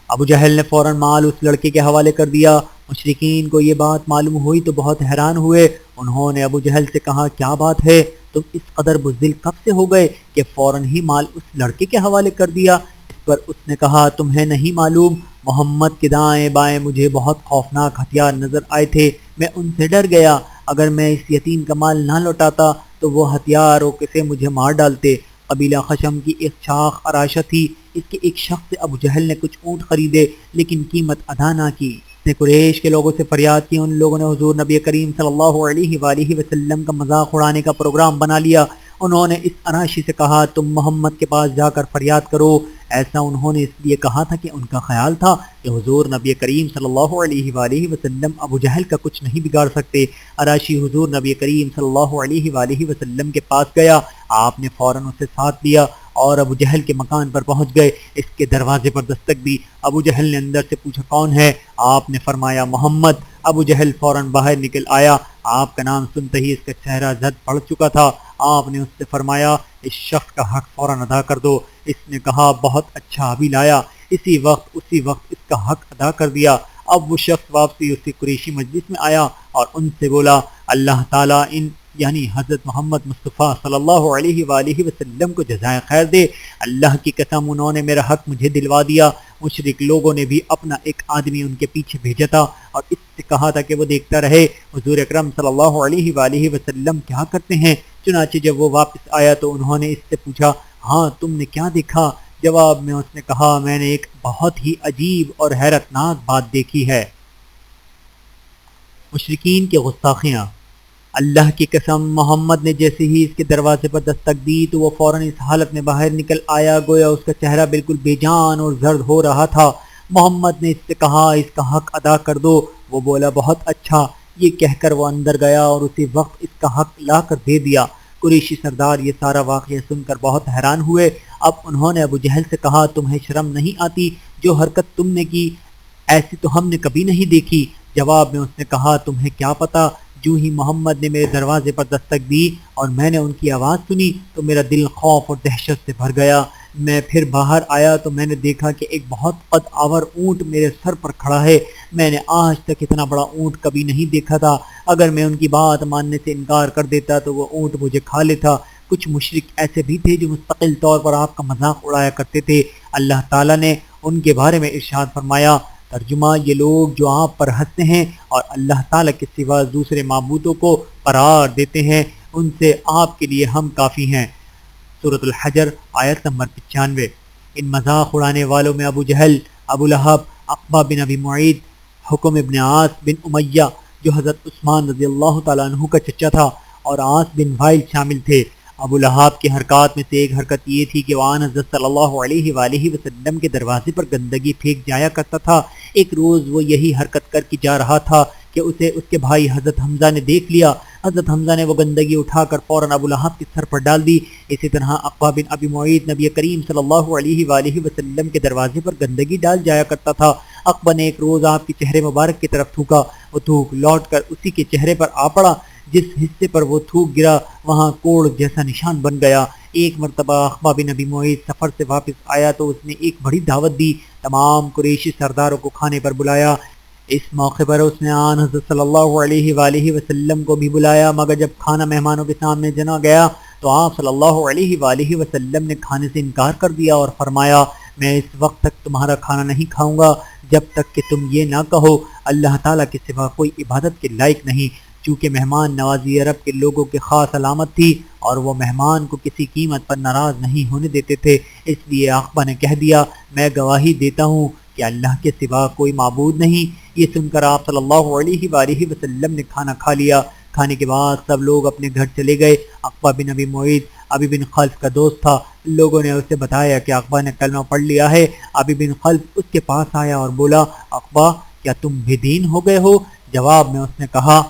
ابو جہل نے فوراً مال اس لڑکے کے حوالے کر دیا۔ مشرکین کو یہ بات معلوم ہوئی تو بہت حیران ہوئے۔ انہوں نے ابو جہل سے کہا، کیا بات ہے؟ تم اس قدر بزدل کب سے ہو گئے کہ فوراً ہی مال اس لڑکے کے حوالے کر دیا؟ اس پر اس نے کہا، تمہیں نہیں معلوم، محمد کے دائیں بائیں مجھے بہت خوفناک ہتھیار نظر آئے تھے، میں ان سے ڈر گیا۔ اگر میں اس یتیم کا مال نہ لوٹاتا تو وہ ہتھیاروں سے مجھے مار ڈالتے۔ قبیلہ خشم کی ایک شاخ اراشہ تھی، اس کے ایک شخص سے ابو جہل نے کچھ اونٹ خریدے لیکن قیمت ادا نہ کی۔ نے قریش کے لوگوں سے فریاد کی۔ ان لوگوں نے حضور نبی کریم صلی اللہ علیہ وآلہ وسلم کا مذاق اڑانے کا پروگرام بنا لیا۔ انہوں نے اس اراشی سے کہا تم محمد کے پاس جا کر فریاد کرو۔ ایسا انہوں نے اس لیے کہا تھا کہ ان کا خیال تھا کہ حضور نبی کریم صلی اللہ علیہ وآلہ وسلم ابو جہل کا کچھ نہیں بگاڑ سکتے۔ اراشی حضور نبی کریم صلی اللہ علیہ وآلہ وسلم کے پاس گیا، آپ نے فوراً اسے ساتھ لیا اور ابو جہل کے مکان پر پہنچ گئے۔ اس کے دروازے پر دستک دی۔ ابو جہل نے اندر سے پوچھا کون ہے؟ آپ نے فرمایا محمد۔ ابو جہل فوراً باہر نکل آیا۔ آپ کا نام سنتے ہی اس کا چہرہ زد پڑ چکا تھا۔ آپ نے اس سے فرمایا اس شخص کا حق فوراً ادا کر دو۔ اس نے کہا بہت اچھا ابھی لایا۔ اسی وقت اس کا حق ادا کر دیا۔ اب وہ شخص واپسی اسی قریشی مجلس میں آیا اور ان سے بولا اللہ تعالیٰ یعنی حضرت محمد مصطفیٰ صلی اللہ علیہ وآلہ وسلم کو جزائے خیر دے۔ اللہ کی قسم انہوں نے میرا حق مجھے دلوا دیا۔ مشرک لوگوں نے بھی اپنا ایک آدمی ان کے پیچھے بھیجا تھا اور اس سے کہا تھا کہ وہ دیکھتا رہے حضور اکرم صلی اللہ علیہ وآلہ وسلم کیا کرتے ہیں۔ چنانچہ جب وہ واپس آیا تو انہوں نے اس سے پوچھا ہاں تم نے کیا دیکھا؟ جواب میں اس نے کہا میں نے ایک بہت ہی عجیب اور حیرت ناک بات دیکھی ہے۔ مشرکین کے گستاخیاں۔ اللہ کی قسم محمد نے جیسے ہی اس کے دروازے پر دستک دی تو وہ فوراً اس حالت میں باہر نکل آیا گویا اس کا چہرہ بالکل بے جان اور زرد ہو رہا تھا۔ محمد نے اس سے کہا اس کا حق ادا کر دو۔ وہ بولا بہت اچھا۔ یہ کہہ کر وہ اندر گیا اور اسی وقت اس کا حق لا کر دے دیا۔ قریشی سردار یہ سارا واقعہ سن کر بہت حیران ہوئے۔ اب انہوں نے ابو جہل سے کہا تمہیں شرم نہیں آتی؟ جو حرکت تم نے کی ایسی تو ہم نے کبھی نہیں دیکھی۔ جواب میں اس نے کہا تمہیں کیا پتا؟ جو ہی محمد نے میرے دروازے پر دستک دی اور میں نے ان کی آواز سنی تو میرا دل خوف اور دہشت سے بھر گیا۔ میں پھر باہر آیا تو میں نے دیکھا کہ ایک بہت قد آور اونٹ میرے سر پر کھڑا ہے۔ میں نے آج تک اتنا بڑا اونٹ کبھی نہیں دیکھا تھا۔ اگر میں ان کی بات ماننے سے انکار کر دیتا تو وہ اونٹ مجھے کھا لیتا۔ کچھ مشرک ایسے بھی تھے جو مستقل طور پر آپ کا مذاق اڑایا کرتے تھے۔ اللہ تعالیٰ نے ان کے بارے میں ارشاد فرمایا ترجمہ یہ لوگ جو آپ پر ہنستے ہیں اور اللہ تعالیٰ کے سوا دوسرے معبودوں کو قرار دیتے ہیں ان سے آپ کے لیے ہم کافی ہیں۔ سورۃ الحجر آیت نمبر 95۔ ان مذاق اڑانے والوں میں ابو جہل، ابو لہب، عقبہ بن ابی معیط، حکم ابن عاص بن امیہ جو حضرت عثمان رضی اللہ تعالیٰ عنہ کا چچا تھا اور عاص بن وائل شامل تھے۔ ابو لہب کی حرکات میں سے ایک حرکت یہ تھی کہ وہ آن حضرت صلی اللہ علیہ وآلہ وسلم کے دروازے پر گندگی پھینک جایا کرتا تھا۔ ایک روز وہ یہی حرکت کر کے جا رہا تھا کہ اسے اس کے بھائی حضرت حمزہ نے دیکھ لیا۔ حضرت حمزہ نے وہ گندگی اٹھا کر فوراً ابو لہب کے سر پر ڈال دی۔ اسی طرح عقبہ بن ابی معیط نبی کریم صلی اللہ علیہ وآلہ وسلم کے دروازے پر گندگی ڈال جایا کرتا تھا۔ عقبہ نے ایک روز آپ کے چہرے مبارک کی طرف تھوکا۔ وہ تھوک لوٹ کر اسی کے چہرے پر آ پڑا۔ جس حصے پر وہ تھوک گرا وہاں کوڑ جیسا نشان بن گیا۔ ایک مرتبہ عقبہ بن ابی معیط سفر سے واپس آیا تو اس نے ایک بڑی دعوت دی۔ تمام قریشی سرداروں کو کھانے پر بلایا۔ اس موقع پر اس نے آن حضرت صلی اللہ علیہ وآلہ وسلم کو بھی بلایا، مگر جب کھانا مہمانوں کے سامنے جنا گیا تو آپ صلی اللہ علیہ وآلہ وسلم نے کھانے سے انکار کر دیا اور فرمایا میں اس وقت تک تمہارا کھانا نہیں کھاؤں گا جب تک کہ تم یہ نہ کہو اللہ تعالیٰ کے سوا کوئی عبادت کے لائق نہیں۔ چونکہ مہمان نوازی عرب کے لوگوں کی خاص علامت تھی اور وہ مہمان کو کسی قیمت پر ناراض نہیں ہونے دیتے تھے، اس لیے عقبہ نے کہہ دیا میں گواہی دیتا ہوں کہ اللہ کے سوا کوئی معبود نہیں۔ یہ سن کر آپ صلی اللہ علیہ وآلہ وسلم نے کھانا کھا لیا۔ کھانے کے بعد سب لوگ اپنے گھر چلے گئے۔ عقبہ بن ابی معیط ابی بن خلف کا دوست تھا۔ لوگوں نے اسے بتایا کہ عقبہ نے کلمہ پڑھ لیا ہے۔ ابی بن خلف اس کے پاس آیا اور بولا عقبہ کیا تم بے دین ہو گئے ہو؟ جواب میں اس نے کہا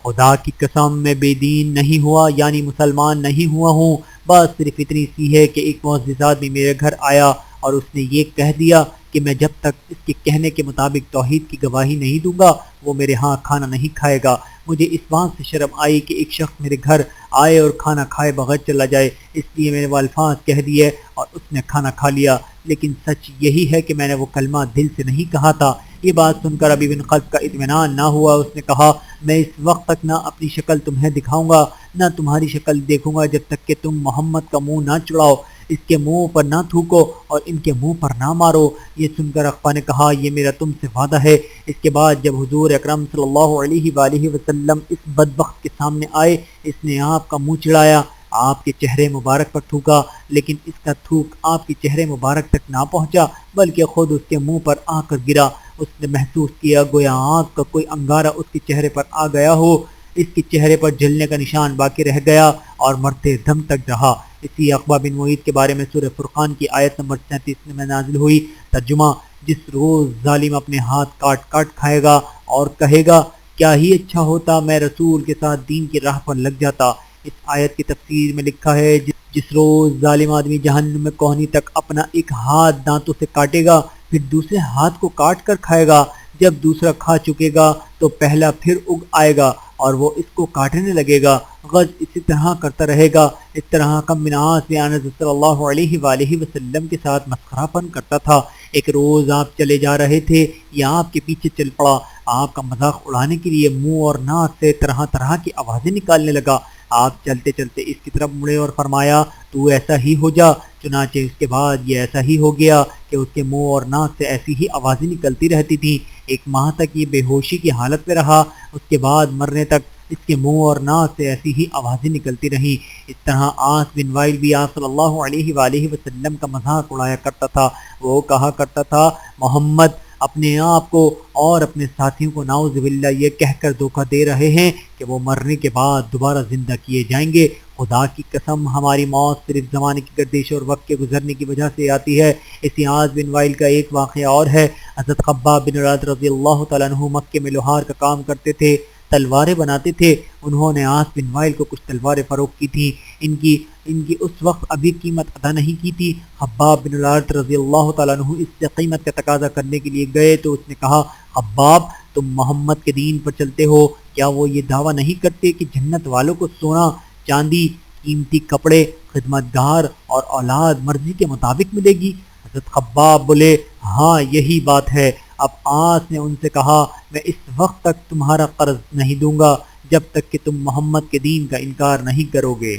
خدا کی قسم میں بے دین نہیں ہوا یعنی مسلمان نہیں ہوا ہوں، بس صرف اتنی سی ہے کہ ایک معزز آدمی میرے گھر آیا اور اس نے یہ کہہ دیا کہ میں جب تک اس کے کہنے کے مطابق توحید کی گواہی نہیں دوں گا وہ میرے ہاں کھانا نہیں کھائے گا۔ مجھے اس بات سے شرم آئی کہ ایک شخص میرے گھر آئے اور کھانا کھائے بغیر چلا جائے، اس لیے میں نے وہ الفاظ کہہ دیے اور اس نے کھانا کھا لیا، لیکن سچ یہی ہے کہ میں نے وہ کلمہ دل سے نہیں کہا تھا۔ یہ بات سن کر ابی بن خلف کا اطمینان نہ ہوا۔ اس نے کہا میں اس وقت تک نہ اپنی شکل تمہیں دکھاؤں گا نہ تمہاری شکل دیکھوں گا جب تک کہ تم محمد کا منہ نہ چڑھاؤ، اس کے منہ پر نہ تھوکو اور ان کے منہ پر نہ مارو۔ یہ سن کر عقبہ نے کہا یہ میرا تم سے وعدہ ہے۔ اس کے بعد جب حضور اکرم صلی اللہ علیہ وآلہ وسلم اس بدبخت کے سامنے آئے اس نے آپ کا منہ چڑھایا، آپ کے چہرے مبارک پر تھوکا، لیکن اس کا تھوک آپ کے چہرے مبارک تک نہ پہنچا بلکہ خود اس کے منہ پر آ کر گرا۔ اس نے محسوس کیا گویا آنکھ کا کوئی انگارہ اس کے چہرے پر آ گیا ہو۔ اس کے چہرے پر جلنے کا نشان باقی رہ گیا اور مرتے دم تک رہا۔ اسی عقبہ بن معیط کے بارے میں سورہ فرقان کی آیت نمبر 37 میں نازل ہوئی۔ ترجمہ: جس روز ظالم اپنے ہاتھ کاٹ کاٹ کھائے گا اور کہے گا کیا ہی اچھا ہوتا میں رسول کے ساتھ دین کی راہ پر لگ جاتا۔ اس آیت کی تفسیر میں لکھا ہے جس روز ظالم آدمی جہنم میں کوہنی تک اپنا ایک ہاتھ دانتوں سے کاٹے گا، پھر دوسرے ہاتھ کو کاٹ کر کھائے گا، جب دوسرا کھا چکے گا تو پہلا پھر اگ آئے گا اور وہ اس کو کاٹنے لگے گا۔ غز اسی طرح کرتا رہے گا۔ اس طرح کم بن عاص بھی صلی اللہ علیہ وآلہ وسلم کے ساتھ مسخرہ پن کرتا تھا۔ ایک روز آپ چلے جا رہے تھے، یا آپ کے پیچھے چل پڑا، آپ کا مذاق اڑانے کے لیے منہ اور ناک سے طرح طرح کی آوازیں نکالنے لگا۔ آپ چلتے چلتے اس کی طرف مڑے اور فرمایا تو ایسا ہی ہو جا۔ چنانچہ اس کے بعد یہ ایسا ہی ہو گیا کہ اس کے منہ اور ناک سے ایسی ہی آوازیں نکلتی رہتی تھیں۔ ایک ماہ تک یہ بے ہوشی کی حالت میں رہا، اس کے بعد مرنے تک اس کے منہ اور ناک سے ایسی ہی آوازیں نکلتی رہیں۔ اس طرح عاص بن وائل بھی آپ صلی اللہ علیہ وآلہ وسلم کا مذاق اڑایا کرتا تھا۔ وہ کہا کرتا تھا محمد اپنے آپ کو اور اپنے ساتھیوں کو نعوذ باللہ یہ کہہ کر دھوکہ دے رہے ہیں کہ وہ مرنے کے بعد دوبارہ زندہ کیے جائیں گے۔ خدا کی قسم ہماری موت صرف زمانے کی گردش اور وقت کے گزرنے کی وجہ سے آتی ہے۔ اسی عاص بن وائل کا ایک واقعہ اور ہے۔ حضرت خباب بن الارت رضی اللہ تعالیٰ عنہ مکے میں لوہار کا کام کرتے تھے، تلواریں بناتے تھے۔ انہوں نے عاص بن وائل کو کچھ تلواریں فروخت کی تھیں۔ ان کی اس وقت ابھی قیمت ادا نہیں کی تھی۔ خباب بن الارت رضی اللہ تعالیٰ عنہ اس سے قیمت کا تقاضا کرنے کے لیے گئے تو اس نے کہا خباب تم محمد کے دین پر چلتے ہو، کیا وہ یہ دعویٰ نہیں کرتے کہ جنت والوں کو سونا چاندی، قیمتی کپڑے، خدمت گار اور اولاد مرضی کے مطابق ملے گی؟ حضرت خباب بولے ہاں یہی بات ہے۔ اب عاص نے ان سے کہا میں اس وقت تک تمہارا قرض نہیں دوں گا جب تک کہ تم محمد کے دین کا انکار نہیں کرو گے۔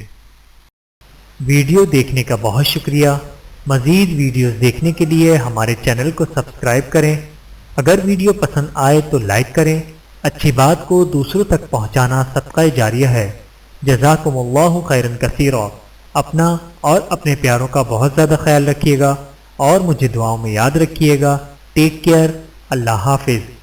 ویڈیو دیکھنے کا بہت شکریہ۔ مزید ویڈیوز دیکھنے کے لیے ہمارے چینل کو سبسکرائب کریں۔ اگر ویڈیو پسند آئے تو لائک کریں۔ اچھی بات کو دوسروں تک پہنچانا صدقہ جاریہ ہے۔ جزاکم اللہ خیرا کثیرا۔ اپنا اور اپنے پیاروں کا بہت زیادہ خیال رکھیے گا اور مجھے دعاؤں میں یاد رکھیے گا۔ Take care. اللہ حافظ۔